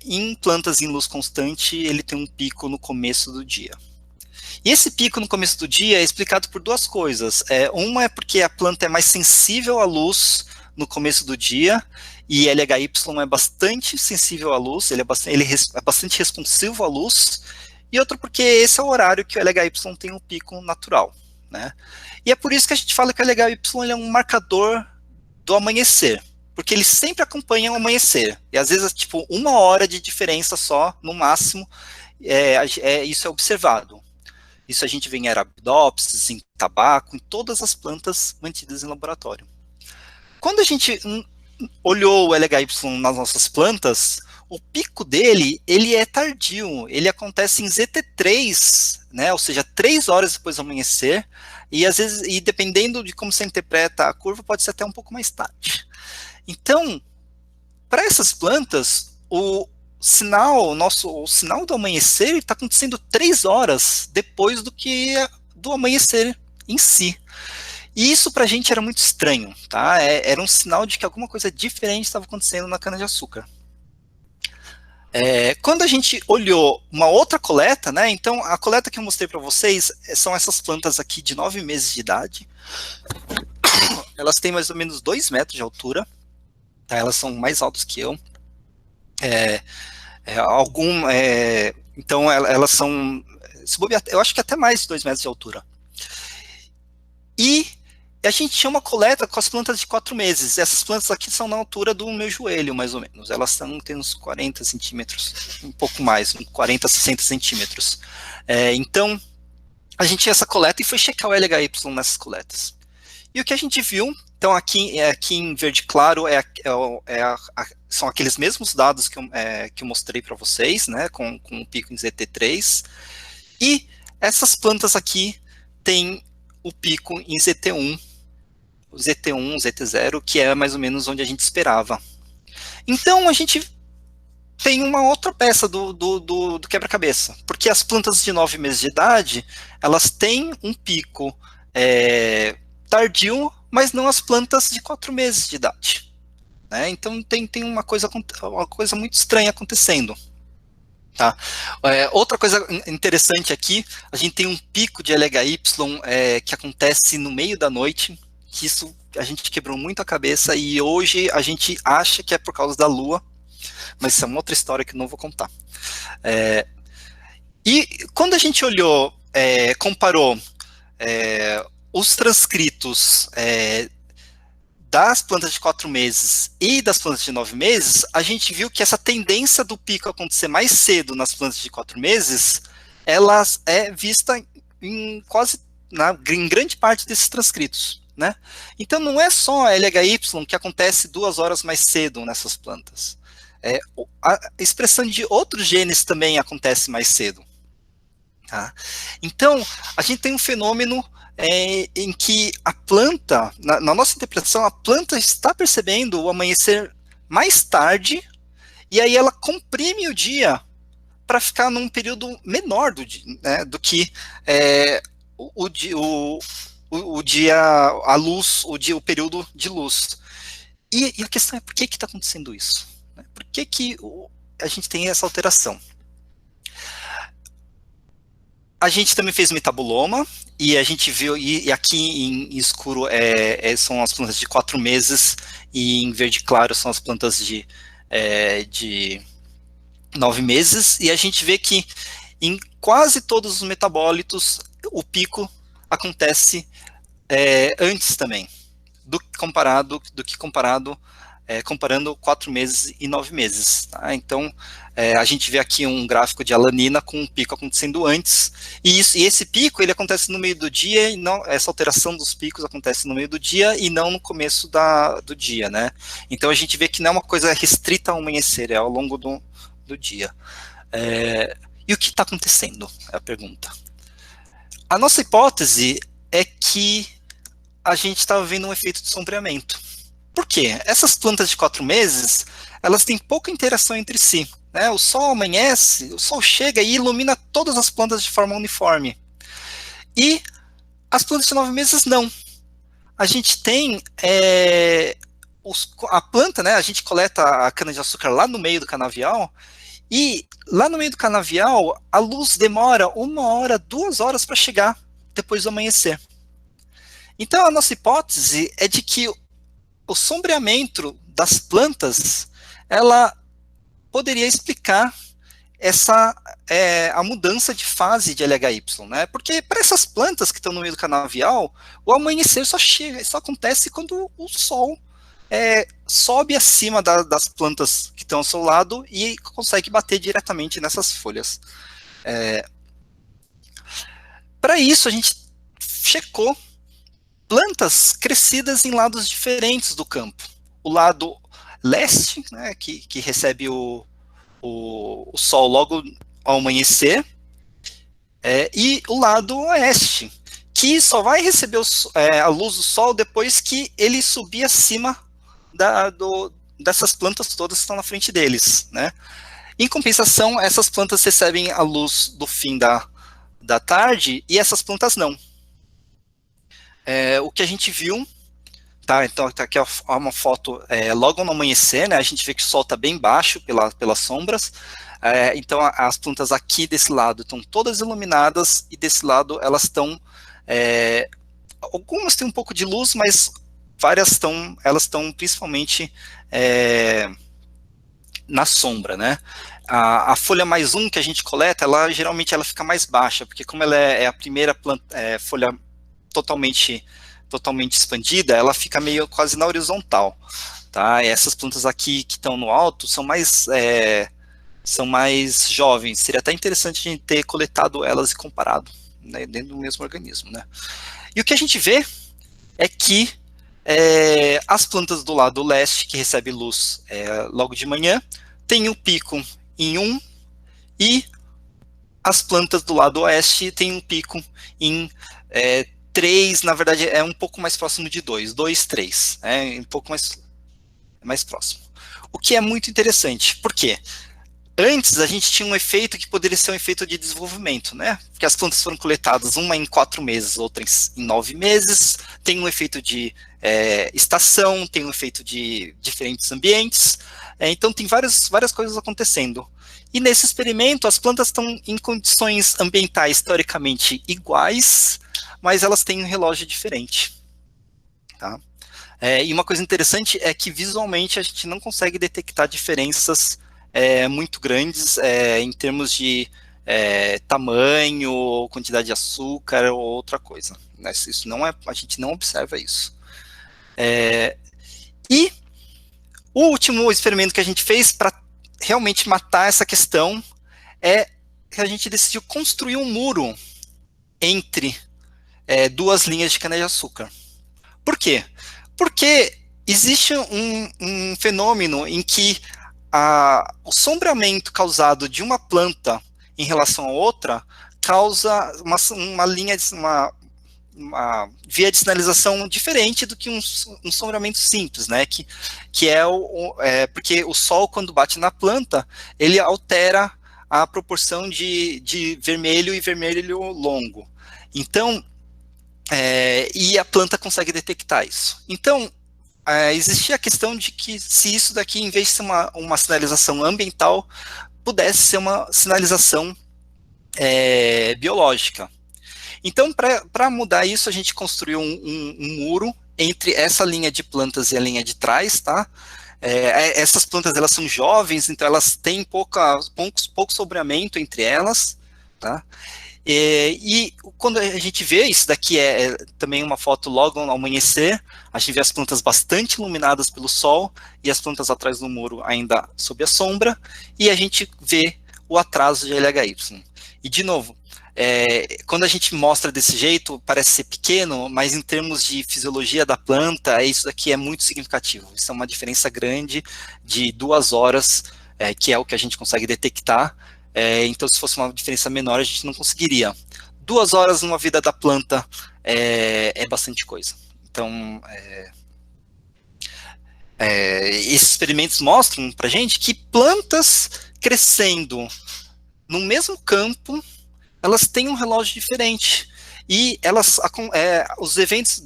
em plantas em luz constante, ele tem um pico no começo do dia. E esse pico no começo do dia é explicado por duas coisas. Uma é porque a planta é mais sensível à luz no começo do dia, e LHY é bastante sensível à luz, ele é bastante responsivo à luz, e outro porque esse é o horário que o LHY tem um pico natural, né? E é por isso que a gente fala que o LHY ele é um marcador do amanhecer, porque ele sempre acompanha o amanhecer, e às vezes é tipo 1 hora de diferença só, no máximo, isso é observado. Isso a gente vê em Arabidopsis, em tabaco, em todas as plantas mantidas em laboratório. Quando a gente olhou o LHY nas nossas plantas, o pico dele, ele é tardio, ele acontece em ZT3, né, ou seja, 3 horas depois do amanhecer, e às vezes, e dependendo de como você interpreta a curva, pode ser até um pouco mais tarde. Então, para essas plantas, o sinal do amanhecer está acontecendo 3 horas depois do amanhecer em si. E isso para a gente era muito estranho, tá? Era um sinal de que alguma coisa diferente estava acontecendo na cana-de-açúcar. Quando a gente olhou uma outra coleta, né? Então a coleta que eu mostrei para vocês são essas plantas aqui de 9 meses de idade. Elas têm mais ou menos 2 metros de altura, tá? Elas são mais altas que eu. Então elas são, eu acho que até mais de 2 metros de altura. E a gente tinha uma coleta com as plantas de 4 meses. Essas plantas aqui são na altura do meu joelho, mais ou menos. Elas têm uns 40 centímetros, um pouco mais, 40, 60 centímetros. Então, a gente tinha essa coleta e foi checar o LHY nessas coletas. E o que a gente viu, então aqui em verde claro, são aqueles mesmos dados que eu mostrei para vocês, né, com o pico em ZT3. E essas plantas aqui têm o pico em ZT1, ZT0, que é mais ou menos onde a gente esperava. Então a gente tem uma outra peça do quebra-cabeça, porque as plantas de 9 meses de idade, elas têm um pico tardio, mas não as plantas de 4 meses de idade. Né? Então tem uma coisa muito estranha acontecendo. Tá? Outra coisa interessante aqui, a gente tem um pico de LHY que acontece no meio da noite, que isso a gente quebrou muito a cabeça, e hoje a gente acha que é por causa da Lua, mas isso é uma outra história que eu não vou contar. E quando a gente olhou, comparou os transcritos das plantas de 4 meses e das plantas de 9 meses, a gente viu que essa tendência do pico acontecer mais cedo nas plantas de 4 meses, ela é vista em grande parte desses transcritos. Né? Então não é só a LHY que acontece 2 horas mais cedo nessas plantas. A expressão de outros genes também acontece mais cedo. Tá? Então, a gente tem um fenômeno em que a planta, na nossa interpretação, a planta está percebendo o amanhecer mais tarde, e aí ela comprime o dia para ficar num período menor do dia, né, do que o dia, a luz, o período de luz. E a questão é por que está acontecendo isso? Por que a gente tem essa alteração? A gente também fez metabuloma, e a gente viu, e aqui em escuro são as plantas de 4 meses, e em verde claro são as plantas de 9 meses, e a gente vê que em quase todos os metabólitos o pico acontece antes também, comparando 4 meses e 9 meses. Tá? Então, a gente vê aqui um gráfico de alanina com um pico acontecendo antes, e esse pico ele acontece no meio do dia, e não, essa alteração dos picos acontece no meio do dia e não no começo do dia. Né? Então, a gente vê que não é uma coisa restrita ao amanhecer, é ao longo do dia. E o que está acontecendo? É a pergunta. A nossa hipótese é que a gente estava vendo um efeito de sombreamento. Por quê? Essas plantas de 4 meses, elas têm pouca interação entre si, né? O sol amanhece, o sol chega e ilumina todas as plantas de forma uniforme. E as plantas de 9 meses não. A gente tem a planta, né? A gente coleta a cana-de-açúcar lá no meio do canavial, e lá no meio do canavial, a luz demora 1 hora, 2 horas para chegar depois do amanhecer. Então, a nossa hipótese é de que o sombreamento das plantas, ela poderia explicar a mudança de fase de LHY, né? Porque para essas plantas que estão no meio do canavial, o amanhecer só acontece quando o sol sobe acima das plantas que estão ao seu lado e consegue bater diretamente nessas folhas. Para isso, a gente checou plantas crescidas em lados diferentes do campo. O lado leste, né, que recebe o sol logo ao amanhecer, e o lado oeste, que só vai receber a luz do sol depois que ele subir acima dessas plantas todas que estão na frente deles, né? Em compensação, essas plantas recebem a luz do fim da tarde e essas plantas não. O que a gente viu, tá? Então tá aqui uma foto logo no amanhecer, né? A gente vê que o sol está bem baixo pelas sombras. Então as plantas aqui desse lado estão todas iluminadas e desse lado elas estão, algumas têm um pouco de luz, mas várias elas estão principalmente na sombra, né? A folha mais um que a gente coleta, geralmente ela fica mais baixa, porque como ela é a primeira folha totalmente expandida, ela fica meio quase na horizontal, tá? E essas plantas aqui que estão no alto são mais jovens. Seria até interessante a gente ter coletado elas e comparado, né, dentro do mesmo organismo, né? E o que a gente vê é que as plantas do lado leste, que recebe luz logo de manhã, tem um pico em 1, e as plantas do lado oeste têm um pico em 3, na verdade é um pouco mais próximo de 2, 3, um pouco mais próximo. O que é muito interessante, por quê? Antes a gente tinha um efeito que poderia ser um efeito de desenvolvimento, né? Porque as plantas foram coletadas, uma em 4 meses, outra em 9 meses, tem um efeito de estação, tem um efeito de diferentes ambientes, então tem várias coisas acontecendo. E nesse experimento, as plantas estão em condições ambientais teoricamente iguais, mas elas têm um relógio diferente. Tá? E uma coisa interessante é que visualmente a gente não consegue detectar diferenças muito grandes em termos de tamanho, quantidade de açúcar ou outra coisa. Né? Isso não a gente não observa isso. E o último experimento que a gente fez para realmente matar essa questão é que a gente decidiu construir um muro entre duas linhas de cana-de-açúcar. Por quê? Porque existe um fenômeno em que o sombreamento causado de uma planta em relação a outra causa uma via de sinalização diferente do que um sombreamento simples, né? Que porque o sol, quando bate na planta, ele altera a proporção de vermelho e vermelho longo. Então, e a planta consegue detectar isso. Então, existia a questão de que se isso daqui, em vez de ser uma sinalização ambiental, pudesse ser uma sinalização biológica. Então, para mudar isso, a gente construiu um muro entre essa linha de plantas e a linha de trás, tá? Essas plantas, elas são jovens, então elas têm pouco sombreamento entre elas, tá? E quando a gente vê, isso daqui é também uma foto logo ao amanhecer, a gente vê as plantas bastante iluminadas pelo sol, e as plantas atrás do muro ainda sob a sombra, e a gente vê o atraso de LHY. E, de novo, quando a gente mostra desse jeito, parece ser pequeno, mas em termos de fisiologia da planta, isso daqui é muito significativo. Isso é uma diferença grande de 2 horas, que é o que a gente consegue detectar. Então, se fosse uma diferença menor, a gente não conseguiria. 2 horas numa vida da planta é bastante coisa. Então, esses experimentos mostram para a gente que plantas crescendo no mesmo campo, elas têm um relógio diferente. E os eventos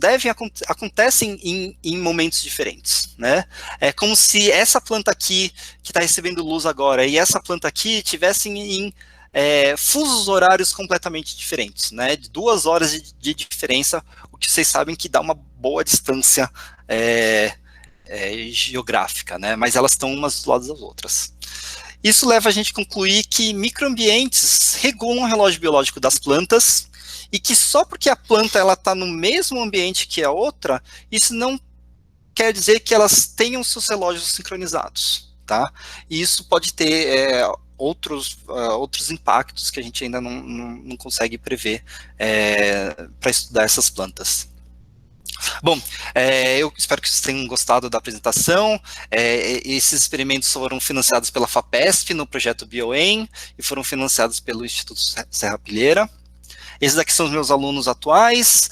acontecem em momentos diferentes, né? É como se essa planta aqui, que está recebendo luz agora, e essa planta aqui tivessem em fusos horários completamente diferentes, né? De 2 horas de diferença, o que vocês sabem que dá uma boa distância geográfica, né? Mas elas estão umas do lado das outras. Isso leva a gente a concluir que microambientes regulam o relógio biológico das plantas, e que só porque a planta está no mesmo ambiente que a outra, isso não quer dizer que elas tenham seus relógios sincronizados, tá? E isso pode ter outros impactos que a gente ainda não consegue prever para estudar essas plantas. Bom, eu espero que vocês tenham gostado da apresentação. Esses experimentos foram financiados pela FAPESP no projeto BioEM e foram financiados pelo Instituto Serrapilheira. Esses aqui são os meus alunos atuais,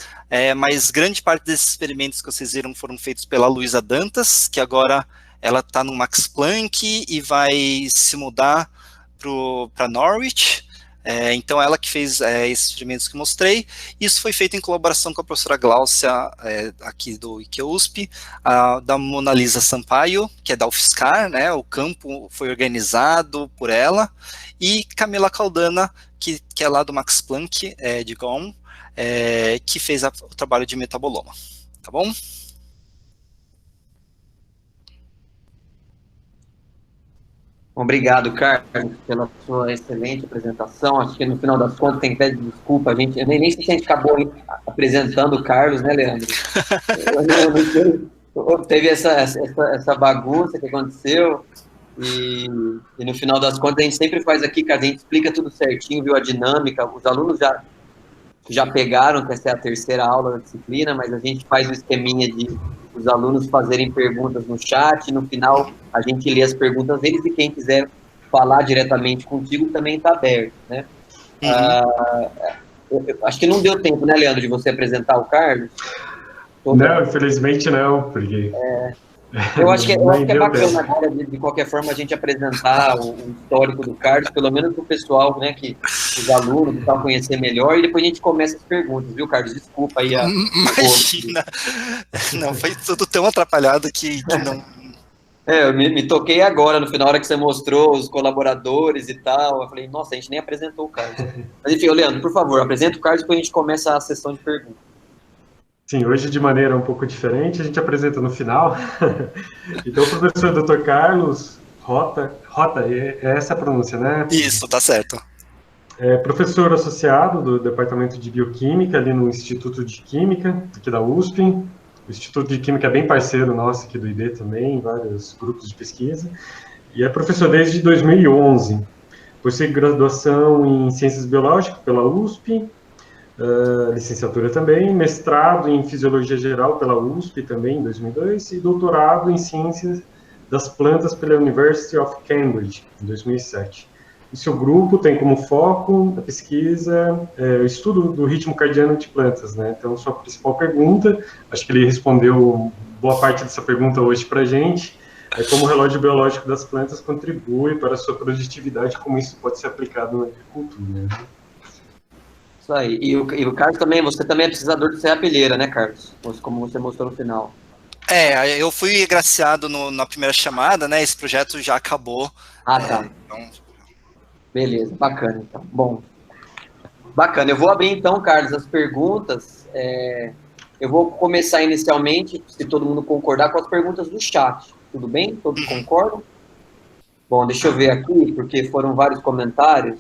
mas grande parte desses experimentos que vocês viram foram feitos pela Luísa Dantas, que agora ela está no Max Planck e vai se mudar para Norwich. Então ela que fez esses experimentos que mostrei. Isso foi feito em colaboração com a professora Gláucia, aqui do IQUSP, da Mona Lisa Sampaio, que é da UFSCar, né? O campo foi organizado por ela, e Camila Caldana, que é lá do Max Planck, de Bonn, que fez o trabalho de metaboloma. Tá bom? Obrigado, Carlos, pela sua excelente apresentação. Acho que no final das contas tem que pedir desculpa. Eu nem sei se a gente acabou apresentando o Carlos, né, Leandro? Teve essa bagunça que aconteceu. E no final das contas a gente sempre faz aqui, cara, a gente explica tudo certinho, viu, a dinâmica. Os alunos já pegaram, que essa é a terceira aula da disciplina, mas a gente faz o esqueminha de os alunos fazerem perguntas no chat, e no final a gente lê as perguntas deles, e quem quiser falar diretamente contigo também está aberto, né? Eu acho que não deu tempo, né, Leandro, de você apresentar o Carlos? Não, infelizmente não, porque... Eu acho que é bacana agora, de qualquer forma, a gente apresentar o histórico do Carlos, pelo menos para o pessoal, né, os alunos, que tal conhecer melhor, e depois a gente começa as perguntas, viu, Carlos? Desculpa aí Imagina! Não, foi tudo tão atrapalhado que não... Eu me toquei agora, no final, na hora que você mostrou os colaboradores e tal, eu falei, nossa, a gente nem apresentou o Carlos. Mas enfim, Leandro, por favor, apresenta o Carlos, depois a gente começa a sessão de perguntas. Sim, hoje de maneira um pouco diferente, a gente apresenta no final. Então, o professor Dr. Carlos Rota, é essa a pronúncia, né? Isso, tá certo. É professor associado do Departamento de Bioquímica, ali no Instituto de Química, aqui da USP. O Instituto de Química é bem parceiro nosso aqui do ID também, vários grupos de pesquisa. E é professor desde 2011. Possui graduação em Ciências Biológicas pela USP, licenciatura também, mestrado em Fisiologia Geral pela USP também, em 2002, e doutorado em Ciências das Plantas pela University of Cambridge, em 2007. E seu grupo tem como foco a pesquisa, o estudo do ritmo cardiano de plantas, né? Então, sua principal pergunta, acho que ele respondeu boa parte dessa pergunta hoje para a gente, é como o relógio biológico das plantas contribui para a sua produtividade, como isso pode ser aplicado na agricultura, né? Isso aí. E o Carlos também, você também é pesquisador de serrapilheira, né, Carlos? Como você mostrou no final. Eu fui agraciado na primeira chamada, né? Esse projeto já acabou. Tá. Então... Beleza, bacana, então. Bom, bacana. Eu vou abrir, então, Carlos, as perguntas. Eu vou começar inicialmente, se todo mundo concordar, com as perguntas do chat. Tudo bem? Todos concordam? Bom, deixa eu ver aqui, porque foram vários comentários.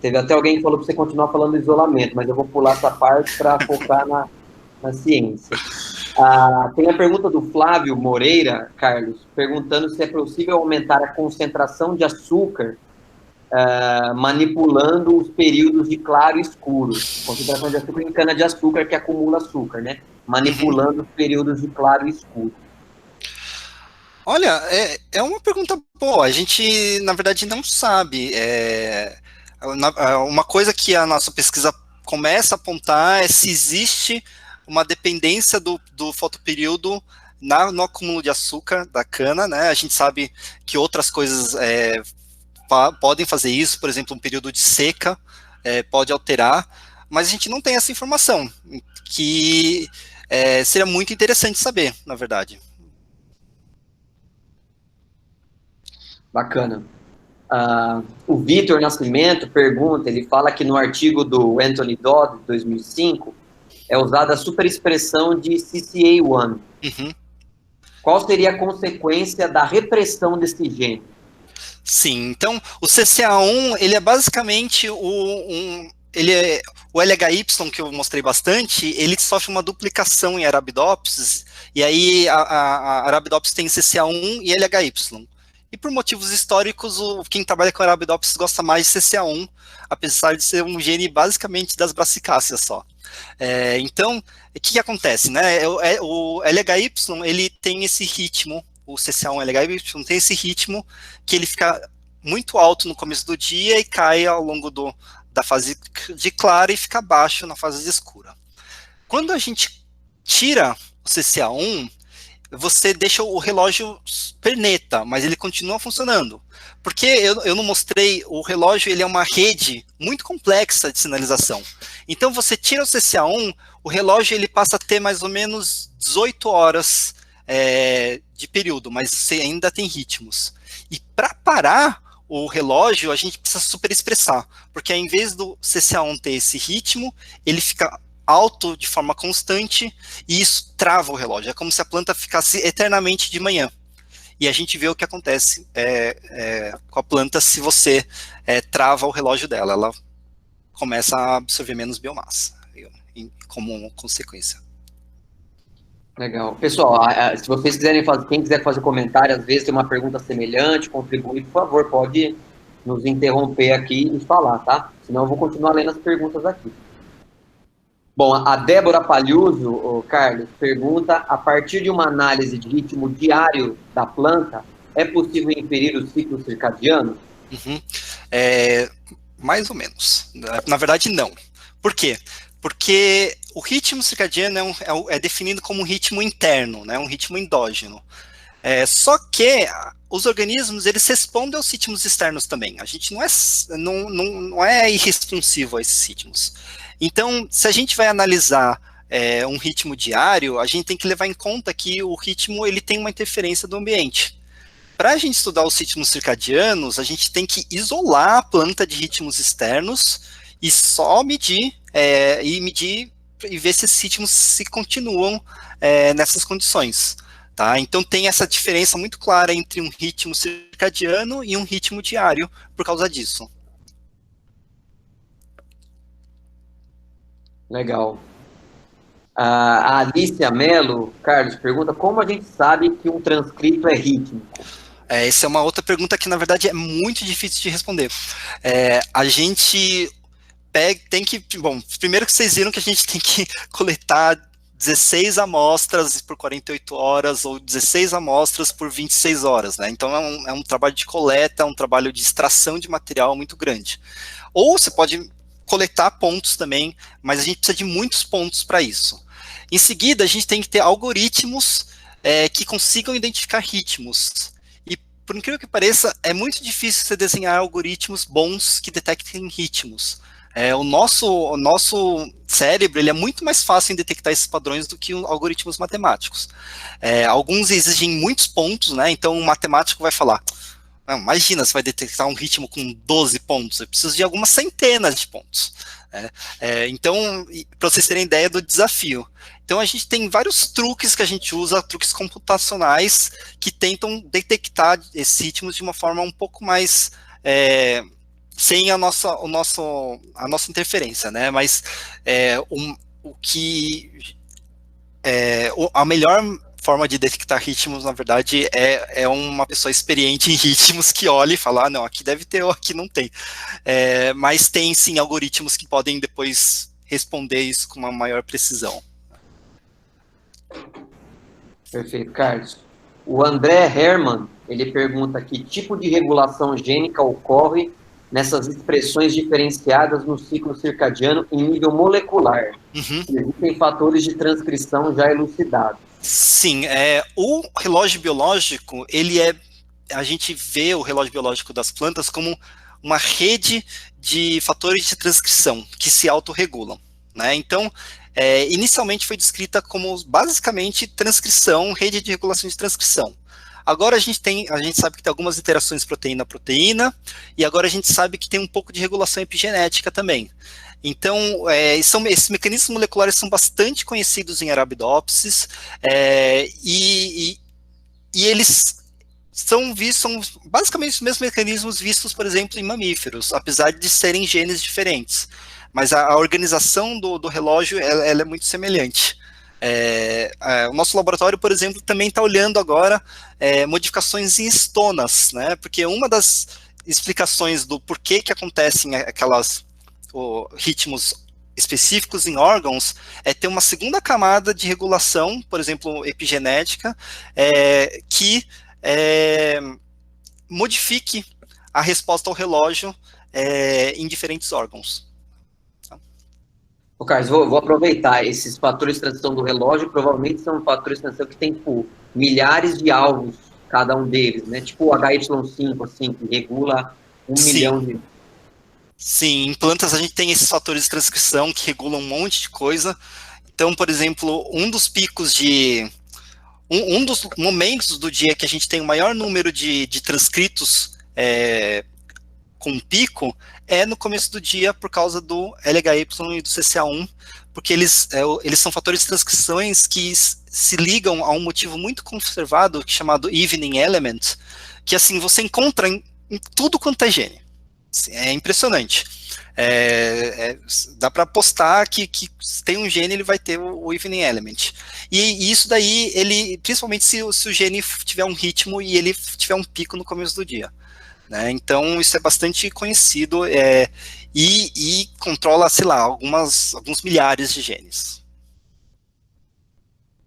Teve até alguém que falou para você continuar falando do isolamento, mas eu vou pular essa parte para focar na ciência. Tem a pergunta do Flávio Moreira, Carlos, perguntando se é possível aumentar a concentração de açúcar manipulando os períodos de claro e escuro. Concentração de açúcar em cana-de-açúcar que acumula açúcar, né? Manipulando os períodos de claro e escuro. Olha, é uma pergunta boa. A gente, na verdade, não sabe. Uma coisa que a nossa pesquisa começa a apontar é se existe uma dependência do fotoperíodo no acúmulo de açúcar da cana, né? A gente sabe que outras coisas podem fazer isso, por exemplo, um período de seca pode alterar, mas a gente não tem essa informação, que seria muito interessante saber, na verdade. Bacana. O Vitor Nascimento pergunta, ele fala que no artigo do Anthony Dodd, de 2005, é usada a superexpressão de CCA1. Uhum. Qual seria a consequência da repressão desse gene? Sim, então o CCA1, ele é basicamente o LHY, que eu mostrei bastante, ele sofre uma duplicação em Arabidopsis, e aí a Arabidopsis tem CCA1 e LHY. E por motivos históricos, quem trabalha com Arabidopsis gosta mais de CCA1, apesar de ser um gene basicamente das brasicáceas só. Então, o que acontece, né? O LHY, ele tem esse ritmo, o CCA1 LHY tem esse ritmo que ele fica muito alto no começo do dia e cai ao longo da fase de clara e fica baixo na fase de escura. Quando a gente tira o CCA1, você deixa o relógio perneta, mas ele continua funcionando. Porque eu não mostrei, o relógio ele é uma rede muito complexa de sinalização. Então você tira o CCA1, o relógio ele passa a ter mais ou menos 18 horas de período, mas você ainda tem ritmos. E para parar o relógio, a gente precisa superexpressar, porque ao invés do CCA1 ter esse ritmo, ele fica alto de forma constante e isso trava o relógio. É como se a planta ficasse eternamente de manhã. E a gente vê o que acontece com a planta se você trava o relógio dela. Ela começa a absorver menos biomassa, como consequência. Legal. Pessoal, se vocês quiserem fazer, quem quiser fazer comentário, às vezes tem uma pergunta semelhante, contribuir, por favor, pode nos interromper aqui e falar, tá? Senão eu vou continuar lendo as perguntas aqui. Bom, a Débora Palhuso, Carlos, pergunta, a partir de uma análise de ritmo diário da planta, é possível inferir o ciclo circadiano? Uhum. Mais ou menos. Na verdade, não. Por quê? Porque o ritmo circadiano é definido como um ritmo interno, né, um ritmo endógeno. Só que os organismos, eles respondem aos ritmos externos também. A gente não é irresponsivo a esses ritmos. Então, se a gente vai analisar um ritmo diário, a gente tem que levar em conta que o ritmo ele tem uma interferência do ambiente. Para a gente estudar os ritmos circadianos, a gente tem que isolar a planta de ritmos externos e só medir e ver se esses ritmos se continuam nessas condições. Tá? Então tem essa diferença muito clara entre um ritmo circadiano e um ritmo diário por causa disso. Legal. A Alicia Mello, Carlos, pergunta como a gente sabe que um transcrito é rítmico? Essa é uma outra pergunta que, na verdade, é muito difícil de responder. A gente tem que... Bom, primeiro que vocês viram que a gente tem que coletar 16 amostras por 48 horas ou 16 amostras por 26 horas, né? Então é um trabalho de coleta, um trabalho de extração de material muito grande. Ou você pode coletar pontos também, mas a gente precisa de muitos pontos para isso. Em seguida, a gente tem que ter algoritmos que consigam identificar ritmos. E, por incrível que pareça, é muito difícil você desenhar algoritmos bons que detectem ritmos. O nosso cérebro ele é muito mais fácil em detectar esses padrões do que algoritmos matemáticos. Alguns exigem muitos pontos, né? Então o matemático vai falar, imagina, você vai detectar um ritmo com 12 pontos, eu preciso de algumas centenas de pontos. Então, para vocês terem ideia do desafio. Então a gente tem vários truques que a gente usa, truques computacionais, que tentam detectar esses ritmos de uma forma um pouco mais... sem a nossa interferência, né? Mas a melhor forma de detectar ritmos, na verdade, é uma pessoa experiente em ritmos que olha e fala, não, aqui deve ter ou aqui não tem. Mas tem, sim, algoritmos que podem depois responder isso com uma maior precisão. Perfeito, Carlos. O André Herman, ele pergunta que tipo de regulação gênica ocorre nessas expressões diferenciadas no ciclo circadiano em nível molecular. Uhum. Existem fatores de transcrição já elucidados. Sim, o relógio biológico, a gente vê o relógio biológico das plantas como uma rede de fatores de transcrição que se autorregulam, né? Então, inicialmente foi descrita como basicamente transcrição, rede de regulação de transcrição. Agora a gente sabe que tem algumas interações proteína-proteína, e agora a gente sabe que tem um pouco de regulação epigenética também. Então, esses mecanismos moleculares são bastante conhecidos em Arabidopsis, e eles são basicamente os mesmos mecanismos vistos, por exemplo, em mamíferos, apesar de serem genes diferentes. Mas a organização do relógio ela é muito semelhante. O nosso laboratório, por exemplo, também está olhando agora modificações em estonas, né? Porque uma das explicações do porquê que acontecem aquelas ritmos específicos em órgãos é ter uma segunda camada de regulação, por exemplo, epigenética, que modifique a resposta ao relógio em diferentes órgãos. Carlos, vou aproveitar. Esses fatores de transição do relógio provavelmente são fatores de transição que tem, tipo, milhares de alvos, cada um deles, né? Tipo o HY5, assim, que regula 1 milhão de... Sim, em plantas a gente tem esses fatores de transcrição que regulam um monte de coisa. Então, por exemplo, um dos picos um dos momentos do dia que a gente tem o maior número de transcritos com pico é no começo do dia por causa do LHY e do CCA1, porque eles são fatores de transcrições que se ligam a um motivo muito conservado chamado evening element, que assim você encontra em tudo quanto é gene. É impressionante. Dá para apostar que se tem um gene, ele vai ter o evening element. E isso daí, principalmente se o gene tiver um ritmo e ele tiver um pico no começo do dia. Né? Então, isso é bastante conhecido e controla, sei lá, alguns milhares de genes.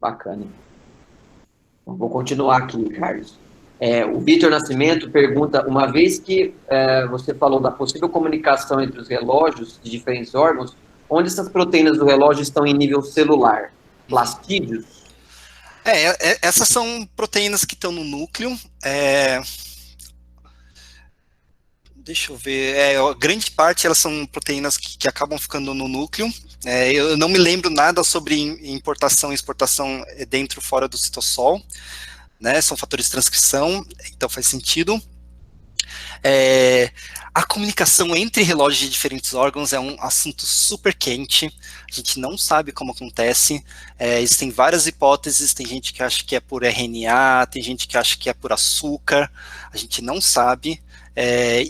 Bacana. Vou continuar aqui, Carlos. O Vitor Nascimento pergunta, uma vez que você falou da possível comunicação entre os relógios de diferentes órgãos, onde essas proteínas do relógio estão em nível celular? Plastídeos? Essas são proteínas que estão no núcleo. Deixa eu ver, grande parte elas são proteínas que acabam ficando no núcleo. Eu não me lembro nada sobre importação e exportação dentro e fora do citossol, né? São fatores de transcrição, então faz sentido. A comunicação entre relógios de diferentes órgãos é um assunto super quente, a gente não sabe como acontece, existem várias hipóteses, tem gente que acha que é por RNA, tem gente que acha que é por açúcar, a gente não sabe.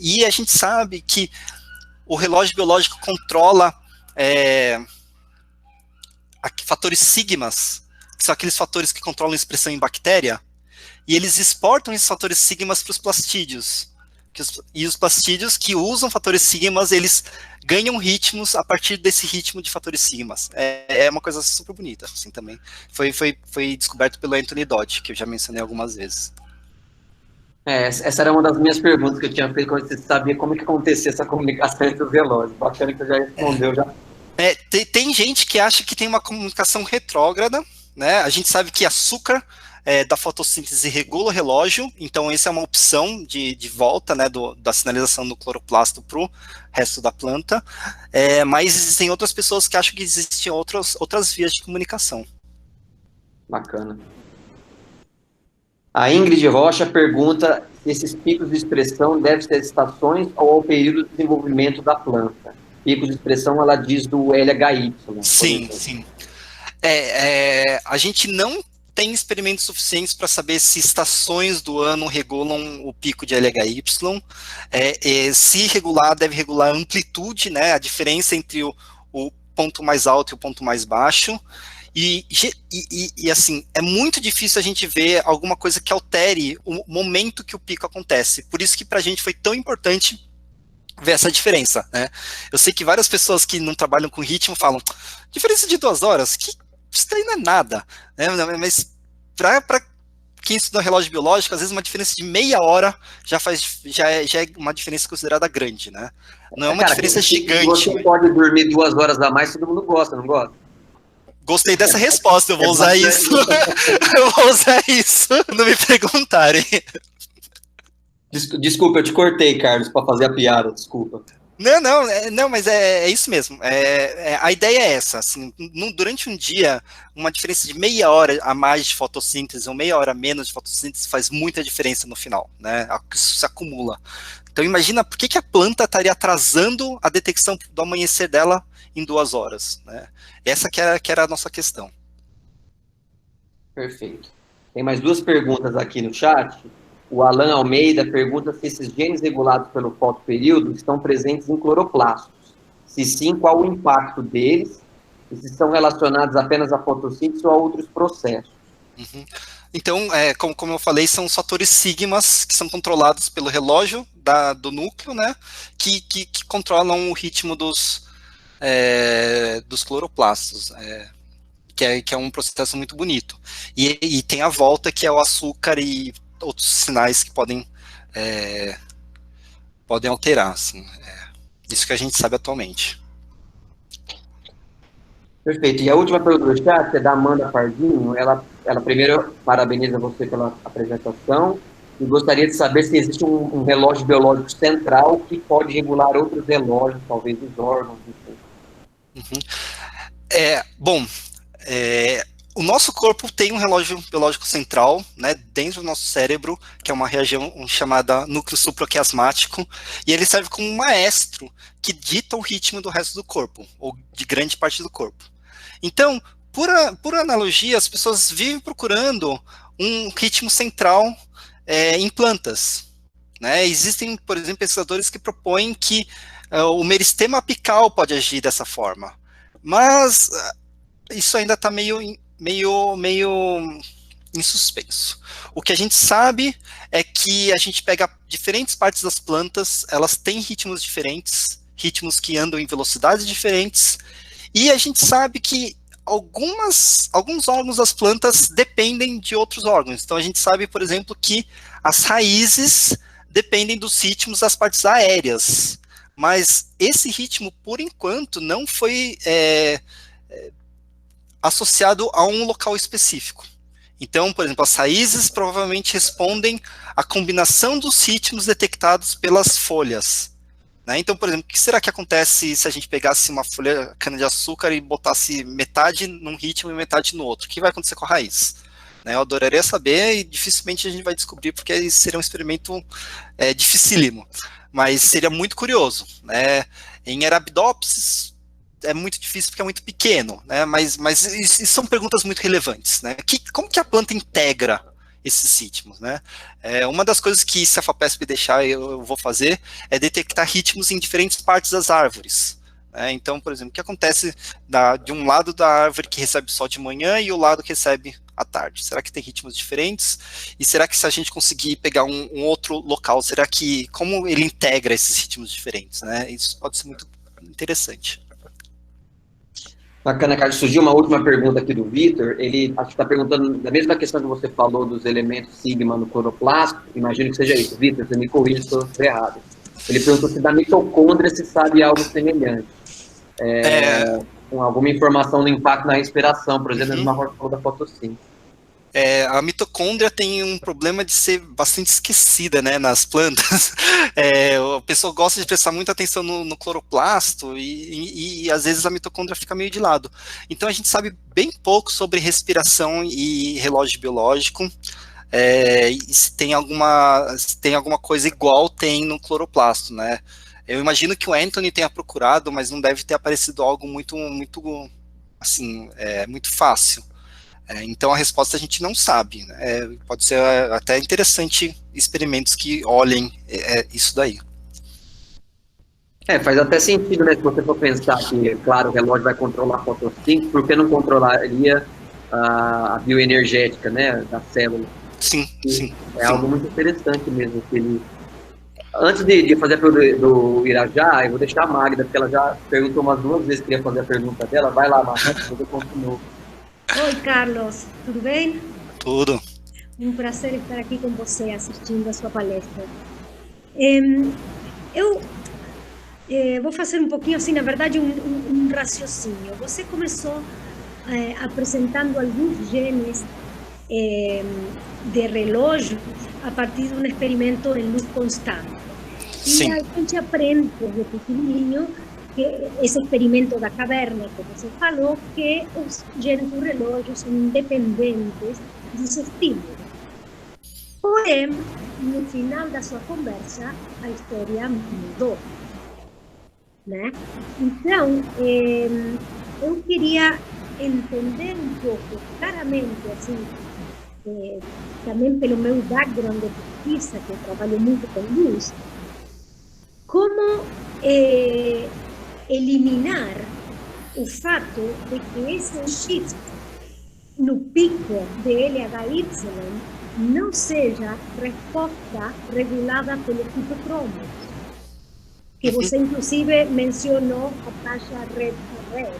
E a gente sabe que o relógio biológico controla fatores sigmas, que são aqueles fatores que controlam a expressão em bactéria, e eles exportam esses fatores sigmas para os plastídeos. E os plastídeos que usam fatores sigmas, eles ganham ritmos a partir desse ritmo de fatores sigmas. É uma coisa super bonita, assim, também. Foi descoberto pelo Anthony Dodd, que eu já mencionei algumas vezes. Essa era uma das minhas perguntas que eu tinha feito, quando você sabia como que acontecia essa comunicação entre os relógios. Bacana que você já respondeu. Tem gente que acha que tem uma comunicação retrógrada, né? A gente sabe que açúcar da fotossíntese regula o relógio, então essa é uma opção de volta, né, da sinalização do cloroplasto para o resto da planta, mas existem outras pessoas que acham que existem outras vias de comunicação. Bacana. A Ingrid Rocha pergunta se esses picos de expressão devem ser estações ou ao período de desenvolvimento da planta. Picos de expressão, ela diz do LHY. Sim. A gente não tem experimentos suficientes para saber se estações do ano regulam o pico de LHY. Se regular, deve regular a amplitude, né, a diferença entre o ponto mais alto e o ponto mais baixo. E assim, é muito difícil a gente ver alguma coisa que altere o momento que o pico acontece. Por isso que para a gente foi tão importante ver essa diferença, né? Eu sei que várias pessoas que não trabalham com ritmo falam, diferença de 2 horas, que isso daí não é nada, né? Mas para quem estuda relógio biológico, às vezes uma diferença de meia hora já é uma diferença considerada grande, né? Não é uma diferença gigante. Você pode dormir 2 horas a mais, todo mundo gosta, não gosta? Gostei dessa resposta, eu vou usar isso. Eu vou usar isso, não me perguntarem. Desculpa, eu te cortei, Carlos, para fazer a piada, desculpa. Não, mas é isso mesmo. A ideia é essa, assim, durante um dia, uma diferença de meia hora a mais de fotossíntese ou meia hora a menos de fotossíntese faz muita diferença no final, né? Isso se acumula. Então imagina por que a planta estaria atrasando a detecção do amanhecer dela em 2 horas, né? Essa que era a nossa questão. Perfeito. Tem mais 2 perguntas aqui no chat. O Alan Almeida pergunta se esses genes regulados pelo fotoperíodo estão presentes em cloroplastos. Se sim, qual o impacto deles? E se estão relacionados apenas à fotossíntese ou a outros processos? Uhum. Então, como eu falei, são os fatores sigmas que são controlados pelo relógio do núcleo, né? Que controlam o ritmo dos cloroplastos. Que é um processo muito bonito. E tem a volta, que é o açúcar e outros sinais que podem alterar. Assim, isso que a gente sabe atualmente. Perfeito. E a última pergunta do chat é da Amanda Pardinho. Ela primeiro parabeniza você pela apresentação e gostaria de saber se existe um relógio biológico central que pode regular outros relógios, talvez os órgãos. Uhum. O nosso corpo tem um relógio biológico central, né, dentro do nosso cérebro, que é uma região chamada núcleo supraquiasmático, e ele serve como um maestro que dita o ritmo do resto do corpo, ou de grande parte do corpo. Então, por analogia, as pessoas vivem procurando um ritmo central em plantas, né? Existem, por exemplo, pesquisadores que propõem que o meristema apical pode agir dessa forma, mas isso ainda está meio em suspenso. O que a gente sabe é que a gente pega diferentes partes das plantas, elas têm ritmos diferentes, ritmos que andam em velocidades diferentes, e a gente sabe que alguns órgãos das plantas dependem de outros órgãos. Então a gente sabe, por exemplo, que as raízes dependem dos ritmos das partes aéreas, mas esse ritmo, por enquanto, não foi associado a um local específico. Então, por exemplo, as raízes provavelmente respondem à combinação dos ritmos detectados pelas folhas. Né? Então, por exemplo, o que será que acontece se a gente pegasse uma folha cana-de-açúcar e botasse metade num ritmo e metade no outro? O que vai acontecer com a raiz? Né? Eu adoraria saber e dificilmente a gente vai descobrir, porque seria um experimento dificílimo, mas seria muito curioso. Né? Em Arabidopsis é muito difícil porque é muito pequeno, né? Mas isso são perguntas muito relevantes. Né? Como que a planta integra esses ritmos, né? Uma das coisas que, se a FAPESP deixar, eu vou fazer, é detectar ritmos em diferentes partes das árvores. Né? Então, por exemplo, o que acontece de um lado da árvore que recebe sol de manhã e o lado que recebe à tarde? Será que tem ritmos diferentes? E será que, se a gente conseguir pegar um outro local, será que, como ele integra esses ritmos diferentes? Né? Isso pode ser muito interessante. Bacana, Carlos. Surgiu uma última pergunta aqui do Vitor. Ele acho que está perguntando da mesma questão que você falou dos elementos sigma no cloroplasto. Imagino que seja isso. Vitor, você me corrija se eu estiver errado. Ele perguntou se da mitocôndria se sabe algo semelhante. Com alguma informação do impacto na respiração, por exemplo, da fotossíntese. A mitocôndria tem um problema de ser bastante esquecida, né, nas plantas. A pessoa gosta de prestar muita atenção no cloroplasto e às vezes a mitocôndria fica meio de lado. Então a gente sabe bem pouco sobre respiração e relógio biológico, e se tem alguma coisa igual tem no cloroplasto, né. Eu imagino que o Anthony tenha procurado, mas não deve ter aparecido algo muito assim, muito fácil. Então a resposta a gente não sabe. Pode ser até interessante experimentos que olhem isso daí. Faz até sentido, né? Se você for pensar que, claro, o relógio vai controlar a fotossíntese, por que não controlaria a bioenergética, né, da célula? Sim. Algo muito interessante mesmo. Antes de fazer a pergunta do Irajá, eu vou deixar a Magda, porque ela já perguntou umas 2 vezes que queria fazer a pergunta dela. Vai lá, Magda, depois eu continuo. Oi, Carlos, tudo bem? Tudo. Um prazer estar aqui com você assistindo a sua palestra. Eu vou fazer um pouquinho assim, na verdade, um raciocínio. Você começou apresentando alguns genes de relógios a partir de um experimento em luz constante. Sim. E a gente aprende desde pequenininho que esse experimento da caverna que você falou, que os genes do relógio são independentes dos estímulos. Porém, no final da sua conversa, a história mudou, né? Então, eu queria entender um pouco, claramente, assim, também pelo meu background de pesquisa, que eu trabalho muito com luz, como eliminar o fato de que esse shift no pico de LHY não seja resposta regulada pelo fitocromo, que você inclusive mencionou a taxa red-to-red.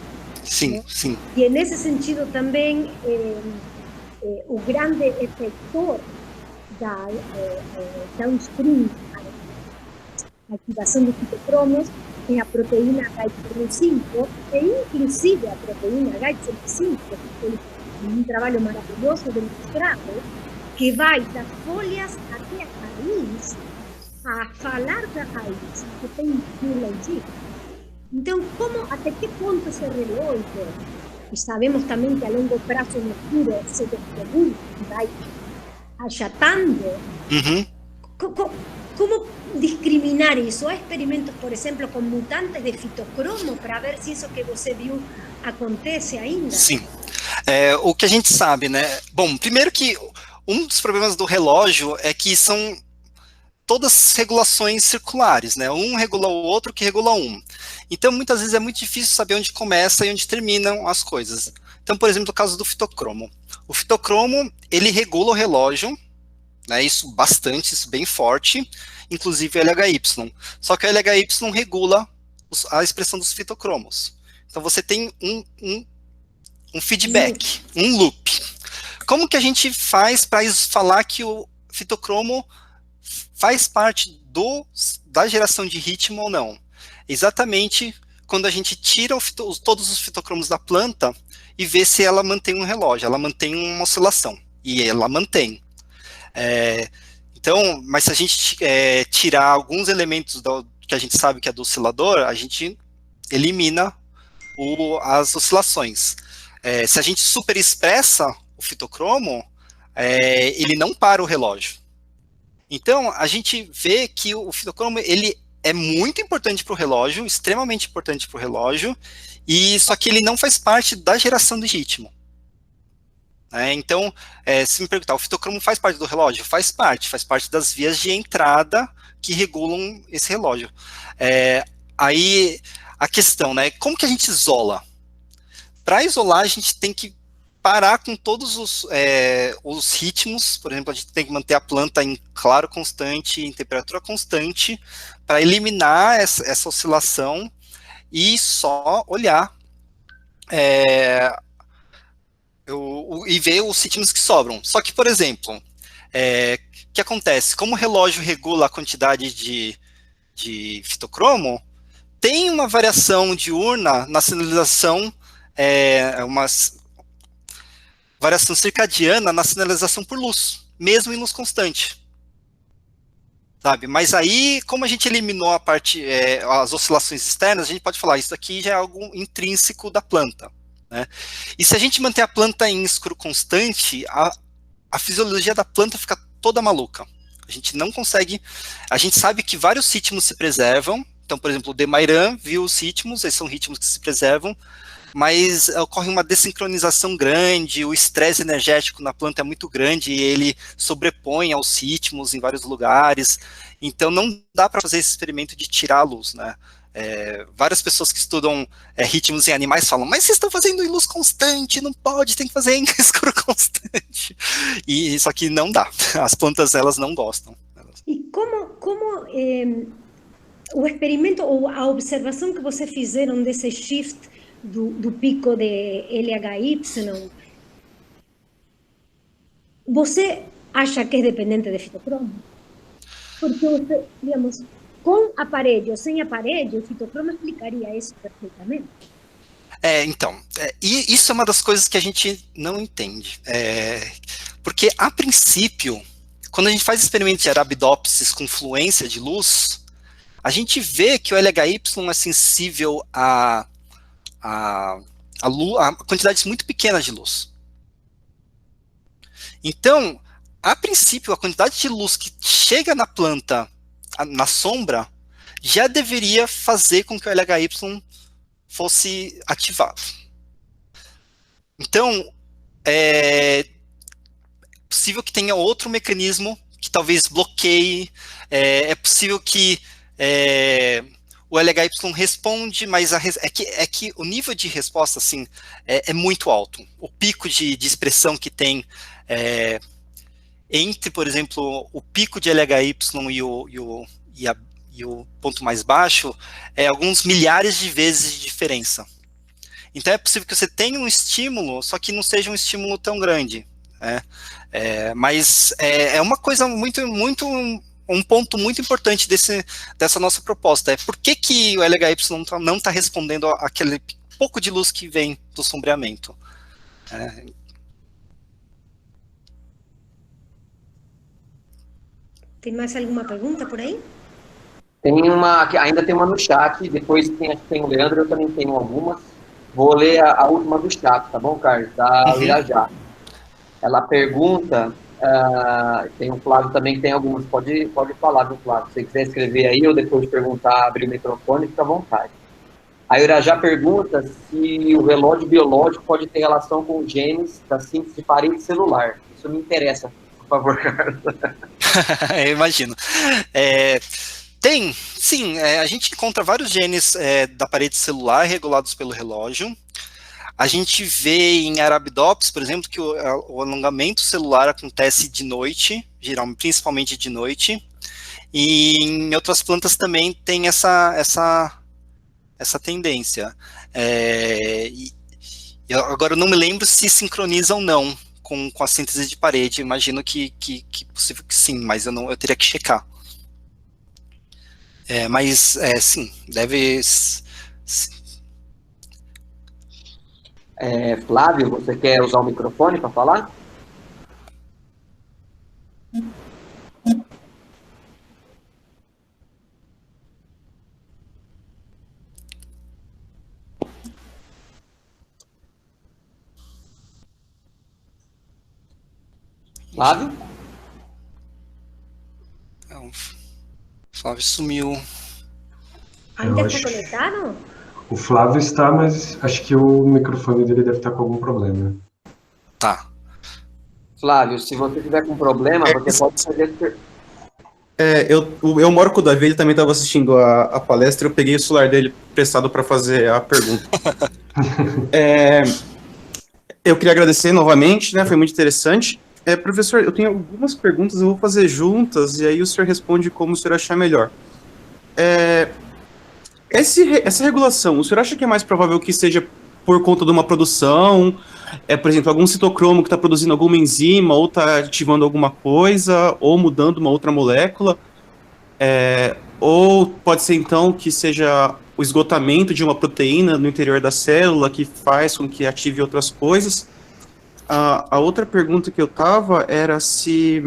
Sim, né? sim. E nesse sentido também o grande efetor da downstream ativação dos fitocromos é a proteína H5, e inclusive a proteína H5, que foi um trabalho maravilhoso demonstrado, que vai das folhas até a raiz, a falar da raiz, que tem fibra em si. Então, até que ponto esse relógio, e sabemos também que a longo prazo no futuro se distribui e vai achatando, como discriminar isso? Há experimentos, por exemplo, com mutantes de fitocromo para ver se isso que você viu acontece ainda? Sim. O que a gente sabe, né? Bom, primeiro que um dos problemas do relógio é que são todas regulações circulares, né? Um regula o outro que regula um. Então, muitas vezes é muito difícil saber onde começa e onde terminam as coisas. Então, por exemplo, no caso do fitocromo. O fitocromo, ele regula o relógio, né? Isso bastante, isso bem forte, inclusive o LHY. Só que o LHY regula a expressão dos fitocromos. Então, você tem um feedback, um loop. Como que a gente faz para falar que o fitocromo faz parte da geração de ritmo ou não? Exatamente quando a gente tira todos os fitocromos da planta e vê se ela mantém um relógio, ela mantém uma oscilação, e ela mantém. Então, mas se a gente tirar alguns elementos que a gente sabe que é do oscilador, a gente elimina as oscilações. Se a gente superexpressa o fitocromo, ele não para o relógio. Então, a gente vê que o fitocromo, ele é muito importante para o relógio, extremamente importante para o relógio, só que ele não faz parte da geração de ritmo. Então, se me perguntar, o fitocromo faz parte do relógio? Faz parte das vias de entrada que regulam esse relógio. Aí, a questão, né, como que a gente isola? Para isolar, a gente tem que parar com todos os ritmos. Por exemplo, a gente tem que manter a planta em claro constante, em temperatura constante, para eliminar essa oscilação e só olhar e ver os ritmos que sobram. Só que, por exemplo, o que acontece? Como o relógio regula a quantidade de fitocromo, tem uma variação diurna na sinalização, uma variação circadiana na sinalização por luz, mesmo em luz constante. Sabe? Mas aí, como a gente eliminou as oscilações externas, a gente pode falar, isso aqui já é algo intrínseco da planta. Né? E se a gente manter a planta em escuro constante, a fisiologia da planta fica toda maluca. A gente não consegue. A gente sabe que vários ritmos se preservam. Então, por exemplo, o Demayran viu os ritmos, esses são ritmos que se preservam, mas ocorre uma desincronização grande, o estresse energético na planta é muito grande e ele sobrepõe aos ritmos em vários lugares. Então, não dá para fazer esse experimento de tirar a luz, né? Várias pessoas que estudam ritmos em animais falam, mas vocês estão fazendo em luz constante, não pode, tem que fazer em escuro constante. Só que não dá, as plantas elas não gostam. E como o experimento ou a observação que vocês fizeram desse shift do pico de LHY, você acha que es dependiente de fitocromo. Porque usted, digamos, com aparelho, sem aparelho, o fitocromo explicaria isso perfeitamente. Então, e isso é uma das coisas que a gente não entende. Porque, a princípio, quando a gente faz experimentos de Arabidopsis com fluência de luz, a gente vê que o LHY é sensível a quantidades muito pequenas de luz. Então, a princípio, a quantidade de luz que chega na planta, na sombra, já deveria fazer com que o LHY fosse ativado. Então, é possível que tenha outro mecanismo que talvez bloqueie, é possível que o LHY responde, mas é que o nível de resposta assim, é muito alto. O pico de expressão que tem entre, por exemplo, o pico de LHY e o ponto mais baixo é alguns milhares de vezes de diferença. Então é possível que você tenha um estímulo, só que não seja um estímulo tão grande. Mas é uma coisa um ponto muito importante dessa nossa proposta. Por que o LHY não está respondendo àquele pouco de luz que vem do sombreamento? Tem mais alguma pergunta por aí? Ainda tem uma no chat, depois tem o Leandro, eu também tenho algumas. Vou ler a última do chat, tá bom, Carlos? Da Irajá. Ela pergunta, tem o Flávio também que tem algumas, pode falar, viu, Flávio? Se você quiser escrever aí ou depois perguntar, abrir o microfone, fica à vontade. A Irajá pergunta se o relógio biológico pode ter relação com os genes da síntese de parede celular. Isso me interessa, por favor, Carlos. Eu imagino. Tem, sim, a gente encontra vários genes da parede celular regulados pelo relógio. A gente vê em Arabidopsis, por exemplo, que o alongamento celular acontece de noite, principalmente de noite, e em outras plantas também tem essa tendência. Agora eu não me lembro se sincroniza ou não com a síntese de parede, imagino que possível que sim, mas eu teria que checar. Mas sim, deve... Flávio, você quer usar o microfone para falar? Flávio? O Flávio sumiu. Ainda está conectado? O Flávio está, mas acho que o microfone dele deve estar com algum problema. Tá. Flávio, se você tiver com problema, você pode fazer... Eu moro com o Davi, ele também estava assistindo a palestra, eu peguei o celular dele prestado para fazer a pergunta. Eu queria agradecer novamente, né, foi muito interessante. Professor, eu tenho algumas perguntas, eu vou fazer juntas, e aí o senhor responde como o senhor achar melhor. Essa regulação, o senhor acha que é mais provável que seja por conta de uma produção, por exemplo, algum citocromo que está produzindo alguma enzima, ou está ativando alguma coisa, ou mudando uma outra molécula, ou pode ser então que seja o esgotamento de uma proteína no interior da célula que faz com que ative outras coisas? A outra pergunta que eu estava era se...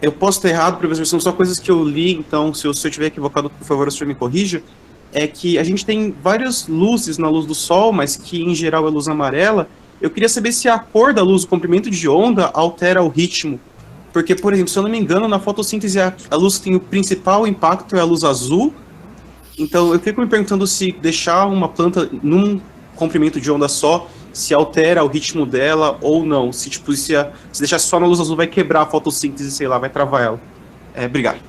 eu posso estar errado, professor, são só coisas que eu li, então se eu estiver equivocado, por favor, o senhor me corrija. É que a gente tem várias luzes na luz do sol, mas que em geral é luz amarela. Eu queria saber se a cor da luz, o comprimento de onda, altera o ritmo. Porque, por exemplo, se eu não me engano, na fotossíntese a luz que tem o principal impacto é a luz azul. Então eu fico me perguntando se deixar uma planta num comprimento de onda só, se altera o ritmo dela ou não. Se deixar só na luz azul vai quebrar a fotossíntese, sei lá, vai travar ela. Obrigado.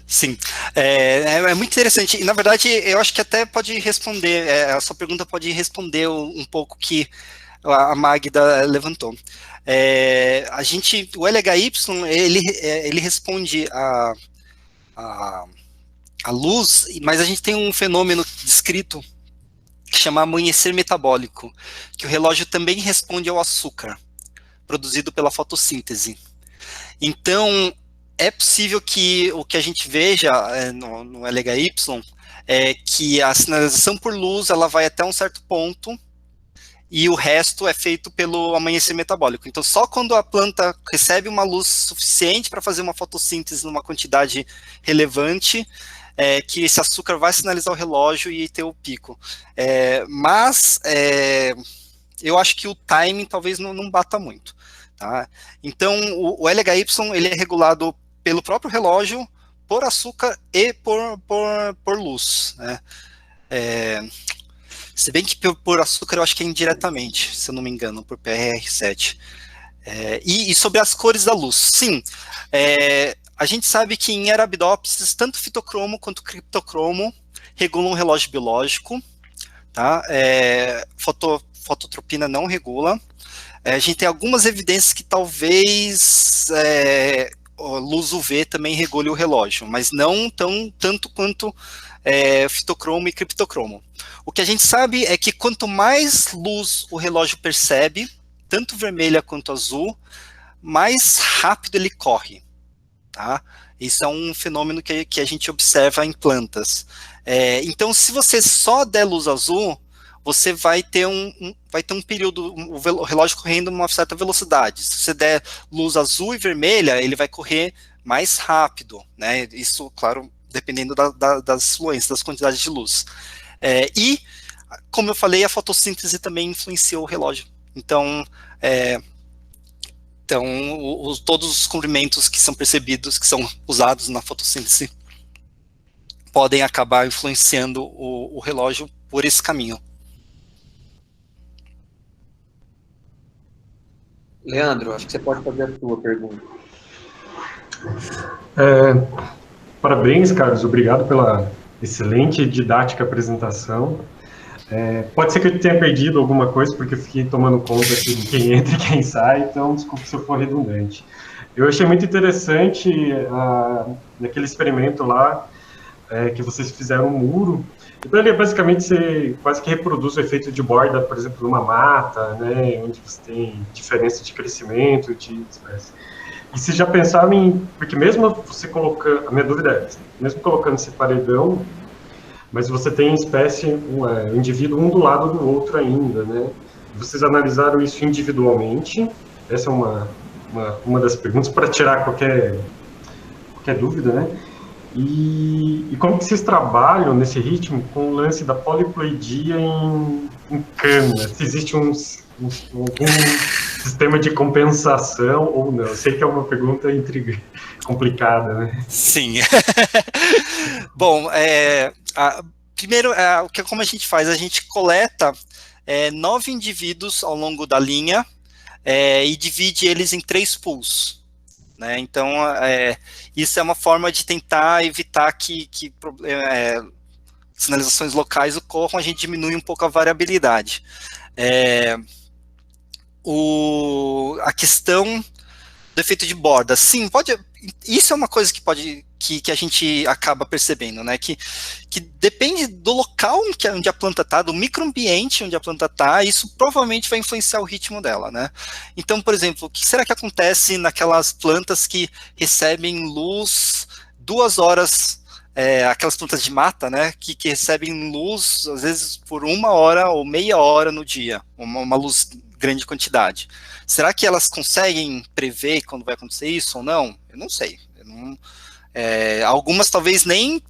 Sim, é muito interessante, e na verdade eu acho que até pode responder, a sua pergunta pode responder um pouco que a Magda levantou. O LHY, ele responde a luz, mas a gente tem um fenômeno descrito que chama amanhecer metabólico, que o relógio também responde ao açúcar. produzido pela fotossíntese. Então, é possível que o que a gente veja no LHY é que a sinalização por luz ela vai até um certo ponto e o resto é feito pelo amanhecer metabólico. Então, só quando a planta recebe uma luz suficiente para fazer uma fotossíntese numa quantidade relevante, que esse açúcar vai sinalizar o relógio e ter o pico. Mas eu acho que o timing talvez não bata muito. Tá? Então, o LHY ele é regulado pelo próprio relógio, por açúcar e por luz. Né? Se bem que por açúcar eu acho que é indiretamente, se eu não me engano, por PRR7. E sobre as cores da luz, sim, a gente sabe que em Arabidopsis, tanto fitocromo quanto criptocromo regulam o relógio biológico, tá? Fototropina não regula. A gente tem algumas evidências que talvez luz UV também regule o relógio, mas não tanto quanto fitocromo e criptocromo. O que a gente sabe é que quanto mais luz o relógio percebe, tanto vermelha quanto azul, mais rápido ele corre. Tá? Isso é um fenômeno que a gente observa em plantas. Então, se você só der luz azul, você vai ter um período, o relógio correndo numa certa velocidade. Se você der luz azul e vermelha, ele vai correr mais rápido, né? Isso, claro, dependendo das fluências, das quantidades de luz. E, como eu falei, a fotossíntese também influenciou o relógio. Então, todos os comprimentos que são percebidos, que são usados na fotossíntese, podem acabar influenciando o relógio por esse caminho. Leandro, acho que você pode fazer a sua pergunta. Parabéns, Carlos. Obrigado pela excelente e didática apresentação. Pode ser que eu tenha perdido alguma coisa, porque eu fiquei tomando conta aqui de quem entra e quem sai, então desculpe se eu for redundante. Eu achei muito interessante naquele experimento lá, que vocês fizeram um muro. Então, ele basicamente você quase que reproduz o efeito de borda, por exemplo, numa mata, né, onde você tem diferença de crescimento de espécies. E se já pensaram porque mesmo você colocando, a minha dúvida é, mesmo colocando esse paredão, mas você tem espécie, um indivíduo um do lado do outro ainda, né? Vocês analisaram isso individualmente? Essa é uma das perguntas para tirar qualquer dúvida, né? E como que vocês trabalham nesse ritmo com o lance da poliploidia em cana? Se existe algum sistema de compensação ou não? Eu sei que é uma pergunta complicada, né? Sim. Bom, primeiro, como a gente faz? A gente coleta 9 indivíduos ao longo da linha e divide eles em 3 pools. Né? Então, isso é uma forma de tentar evitar que sinalizações locais ocorram, a gente diminui um pouco a variabilidade. A questão do efeito de borda, sim, isso é uma coisa que a gente acaba percebendo, né, que depende do local onde a planta está, do microambiente onde a planta está, isso provavelmente vai influenciar o ritmo dela, né. Então, por exemplo, o que será que acontece naquelas plantas que recebem luz 2 horas, aquelas plantas de mata, né, que recebem luz, às vezes, por 1 hora ou meia hora no dia, uma luz grande quantidade. Será que elas conseguem prever quando vai acontecer isso ou não? Eu não sei. Algumas talvez nem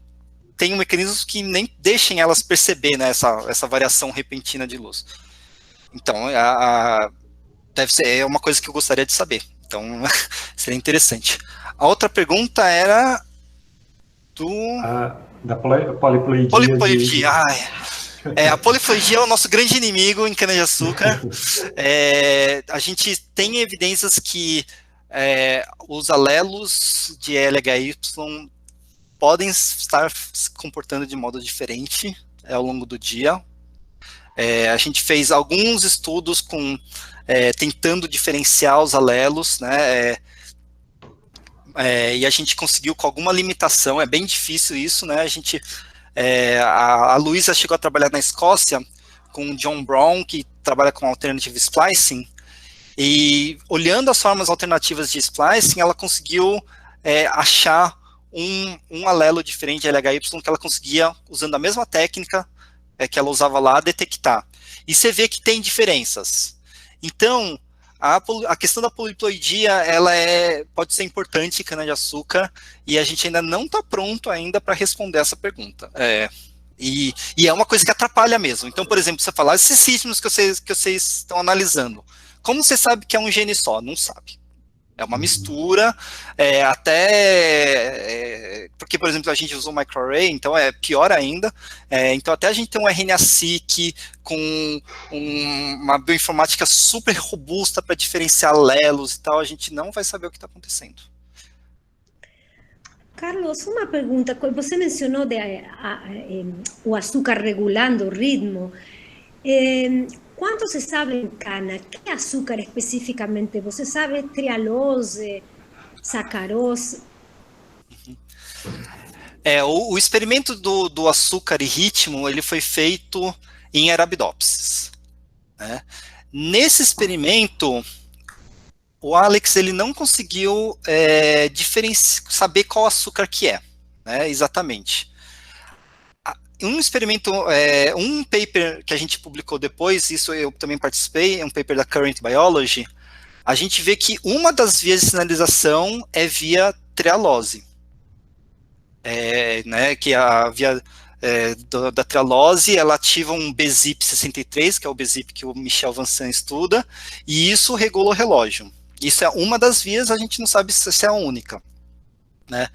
tenham mecanismos que nem deixem elas perceber, né, essa variação repentina de luz. Então, deve ser uma coisa que eu gostaria de saber. Então, seria interessante. A outra pergunta era da poliploidia. Poliploidia. A poliploidia é o nosso grande inimigo em cana-de-açúcar. A gente tem evidências que os alelos de LHY podem estar se comportando de modo diferente ao longo do dia. A gente fez alguns estudos tentando diferenciar os alelos, né? E a gente conseguiu com alguma limitação, é bem difícil isso, né? A Luísa chegou a trabalhar na Escócia com o John Brown, que trabalha com Alternative Splicing, E olhando as formas alternativas de splicing, ela conseguiu achar um alelo diferente de LHY que ela conseguia, usando a mesma técnica que ela usava lá, detectar. E você vê que tem diferenças. Então, a questão da poliploidia, ela pode ser importante em cana-de-açúcar, e a gente ainda não está pronto ainda para responder essa pergunta. E é uma coisa que atrapalha mesmo. Então, por exemplo, você falar, esses ritmos que vocês estão analisando, como você sabe que é um gene só? Não sabe. É uma mistura, porque, por exemplo, a gente usou microarray, então é pior ainda. Então, até a gente tem um RNA-seq com uma bioinformática super robusta para diferenciar alelos e tal, a gente não vai saber o que está acontecendo. Carlos, uma pergunta. Você mencionou o açúcar regulando o ritmo. Quanto se sabe em cana? Que açúcar especificamente? Você sabe trialose, sacarose? O experimento do açúcar e ritmo, ele foi feito em Arabidopsis, né? Nesse experimento, o Alex ele não conseguiu saber qual açúcar que né, exatamente. Um experimento, um paper que a gente publicou depois, isso eu também participei, é um paper da Current Biology, a gente vê que uma das vias de sinalização é via trialose. Né, que a via da trialose, ela ativa um BZIP63, que é o BZIP que o Michel Vincent estuda, e isso regula o relógio. Isso é uma das vias, a gente não sabe se é a única, né?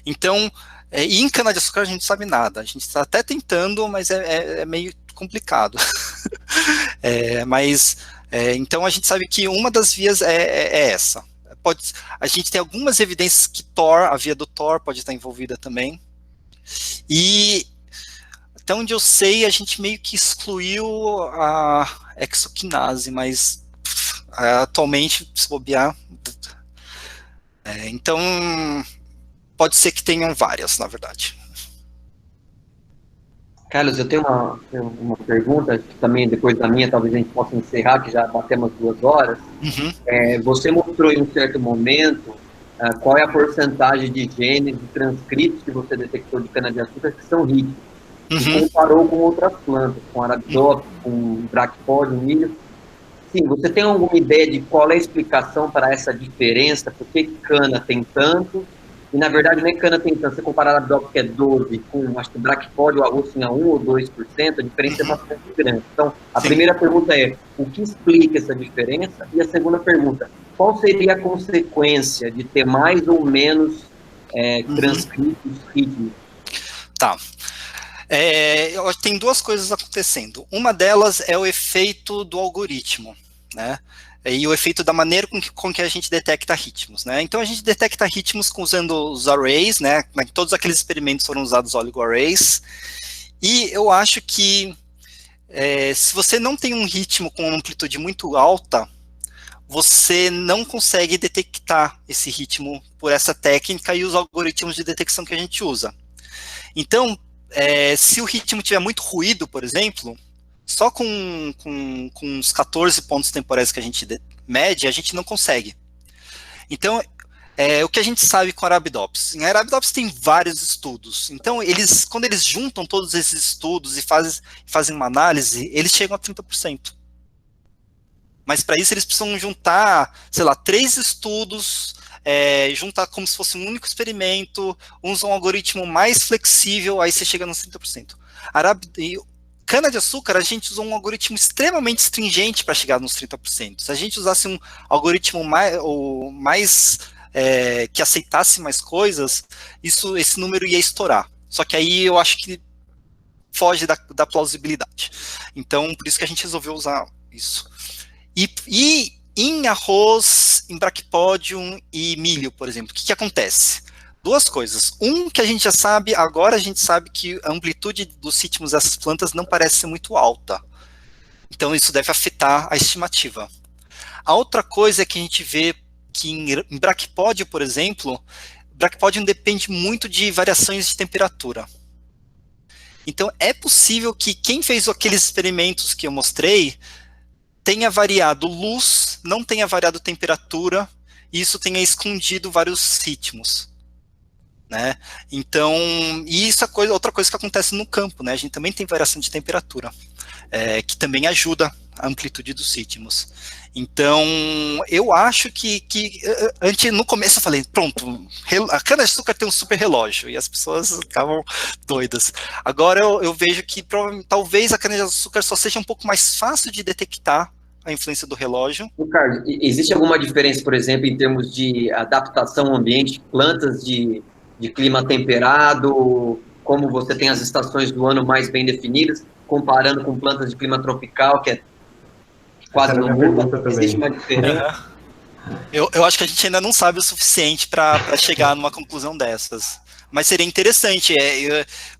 Então, e em cana-de-açúcar a gente não sabe nada, a gente está até tentando, mas é meio complicado. Então a gente sabe que uma das vias é essa. A gente tem algumas evidências que a via do TOR pode estar envolvida também, e até onde eu sei, a gente meio que excluiu a exoquinase, mas atualmente, se bobear, então pode ser que tenham várias, na verdade. Carlos, eu tenho uma pergunta, que também depois da minha, talvez a gente possa encerrar, que já batemos 2 horas. Uhum. Você mostrou em um certo momento qual é a porcentagem de genes e transcritos que você detectou de cana-de-açúcar que são ricos. Uhum. E comparou com outras plantas, com Arabidopsis, com Brachypodium, milho. Sim, você tem alguma ideia de qual é a explicação para essa diferença? Por que cana tem tanto? E, na verdade, nem cana tem tanto. Você comparar Arabidopsis, que é 12, com, acho que Brachypodium, o arroz tinha 1 ou 2%, a diferença é bastante grande. Então, a primeira pergunta é, o que explica essa diferença? E a segunda pergunta, qual seria a consequência de ter mais ou menos transcritos rítmicos? Tá. Tem 2 coisas acontecendo. Uma delas é o efeito do algoritmo, né? E o efeito da maneira com que a gente detecta ritmos, né? Então a gente detecta ritmos usando os arrays, né? Todos aqueles experimentos foram usados oligoarrays. E eu acho que se você não tem um ritmo com uma amplitude muito alta, você não consegue detectar esse ritmo por essa técnica e os algoritmos de detecção que a gente usa. Então, se o ritmo tiver muito ruído, por exemplo, só com os 14 pontos temporais que a gente mede, a gente não consegue. Então, o que a gente sabe com Arabidopsis? Em Arabidopsis tem vários estudos. Então, quando eles juntam todos esses estudos e fazem uma análise, eles chegam a 30%. Mas para isso eles precisam juntar, sei lá, 3 estudos, juntar como se fosse um único experimento, usam um algoritmo mais flexível, aí você chega nos 30%. Cana-de-açúcar, a gente usou um algoritmo extremamente stringente para chegar nos 30%. Se a gente usasse um algoritmo mais que aceitasse mais coisas, esse número ia estourar. Só que aí eu acho que foge da plausibilidade. Então, por isso que a gente resolveu usar isso. E em arroz, em Brachypodium e milho, por exemplo, o que acontece? 2 coisas. Que a gente já sabe, agora a gente sabe que a amplitude dos ritmos dessas plantas não parece ser muito alta. Então isso deve afetar a estimativa. A outra coisa é que a gente vê que em Brachypodium, por exemplo, Brachypodium depende muito de variações de temperatura. Então é possível que quem fez aqueles experimentos que eu mostrei tenha variado luz não tenha variado a temperatura e isso tenha escondido vários ritmos, né? Então, e isso é outra coisa que acontece no campo, né? A gente também tem variação de temperatura, que também ajuda a amplitude dos ritmos. Então, eu acho que antes, no começo eu falei, pronto, a cana-de-açúcar tem um super relógio, e as pessoas ficavam doidas. Agora eu vejo que talvez a cana-de-açúcar só seja um pouco mais fácil de detectar a influência do relógio. Ricardo, existe alguma diferença, por exemplo, em termos de adaptação ao ambiente, plantas de clima temperado, como você tem as estações do ano mais bem definidas, comparando com plantas de clima tropical, que quase não muda? Existe uma diferença? Eu acho que a gente ainda não sabe o suficiente para chegar numa conclusão dessas. Mas seria interessante,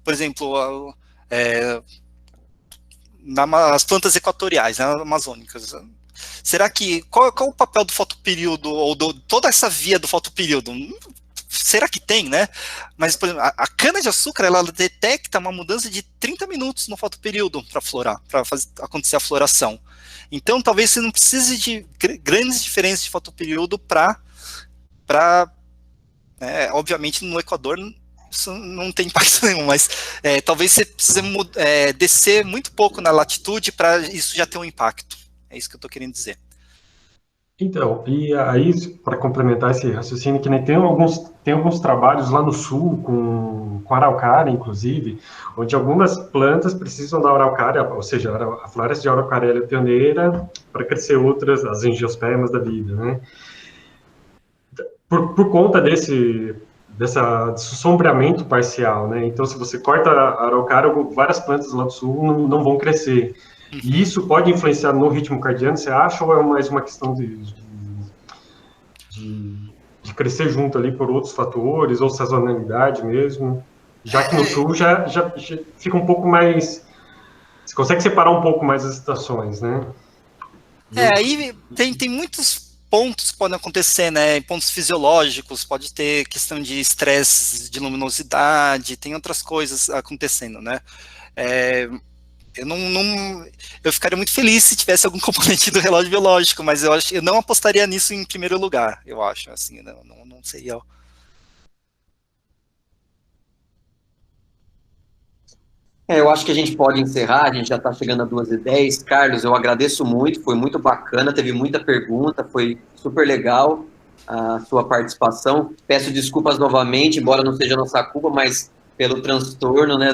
por exemplo, nas plantas equatoriais, né, amazônicas. Será que qual o papel do fotoperíodo, ou toda essa via do fotoperíodo? Será que tem, né? Mas, por exemplo, a cana-de-açúcar, ela detecta uma mudança de 30 minutos no fotoperíodo para florar, para acontecer a floração. Então, talvez você não precise de grandes diferenças de fotoperíodo obviamente, no Equador isso não tem impacto nenhum, mas talvez você precise descer muito pouco na latitude para isso já ter um impacto. É isso que eu estou querendo dizer. Então, e aí, para complementar esse raciocínio, que nem tem alguns trabalhos lá no sul, com araucária, inclusive, onde algumas plantas precisam da araucária, ou seja, a floresta de araucária é pioneira para crescer outras, as angiospermas da vida, né? Por conta desse sombreamento parcial, né? Então, se você corta a araucária, várias plantas lá do sul não vão crescer. E isso pode influenciar no ritmo cardiano, você acha, ou é mais uma questão de crescer junto ali por outros fatores, ou sazonalidade mesmo? Já que no sul já fica um pouco mais... Você consegue separar um pouco mais as estações, né? Aí tem muitos pontos que podem acontecer, né? Pontos fisiológicos, pode ter questão de estresse, de luminosidade, tem outras coisas acontecendo, né? Eu ficaria muito feliz se tivesse algum componente do relógio biológico, mas eu não apostaria nisso em primeiro lugar, eu acho, assim, não seria... Eu acho que a gente pode encerrar, a gente já está chegando a 2h10. Carlos, eu agradeço muito, foi muito bacana, teve muita pergunta, foi super legal a sua participação. Peço desculpas novamente, embora não seja nossa culpa, mas pelo transtorno, né,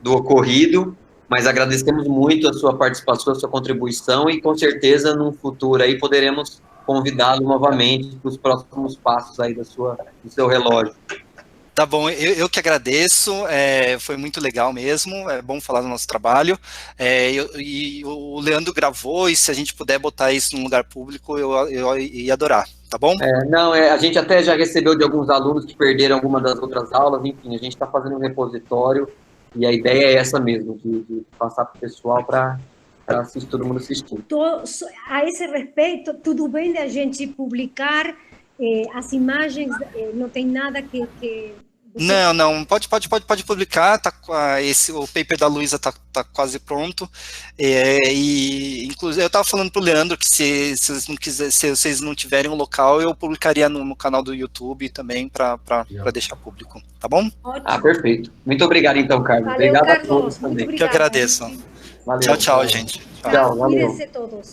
do ocorrido, mas agradecemos muito a sua participação, a sua contribuição, e com certeza no futuro aí poderemos convidá-lo novamente para os próximos passos aí do seu relógio. Tá bom, eu que agradeço, foi muito legal mesmo, é bom falar do nosso trabalho, e o Leandro gravou, e se a gente puder botar isso num lugar público, eu ia adorar, tá bom? A gente até já recebeu de alguns alunos que perderam alguma das outras aulas, enfim, a gente está fazendo um repositório, e a ideia é essa mesmo, de passar para o pessoal para todo mundo assistir. A esse respeito, tudo bem de a gente publicar as imagens, não tem nada que Não, pode publicar, o paper da Luísa tá quase pronto, e inclusive eu estava falando para o Leandro que se vocês não tiverem um local, eu publicaria no canal do YouTube também para deixar público, tá bom? Ótimo. Perfeito. Muito obrigado então, Carlos. Valeu, Obrigado Carlos, a todos também. Que eu agradeço. Valeu. Tchau, gente. Tchau, valeu. Cuídense todos.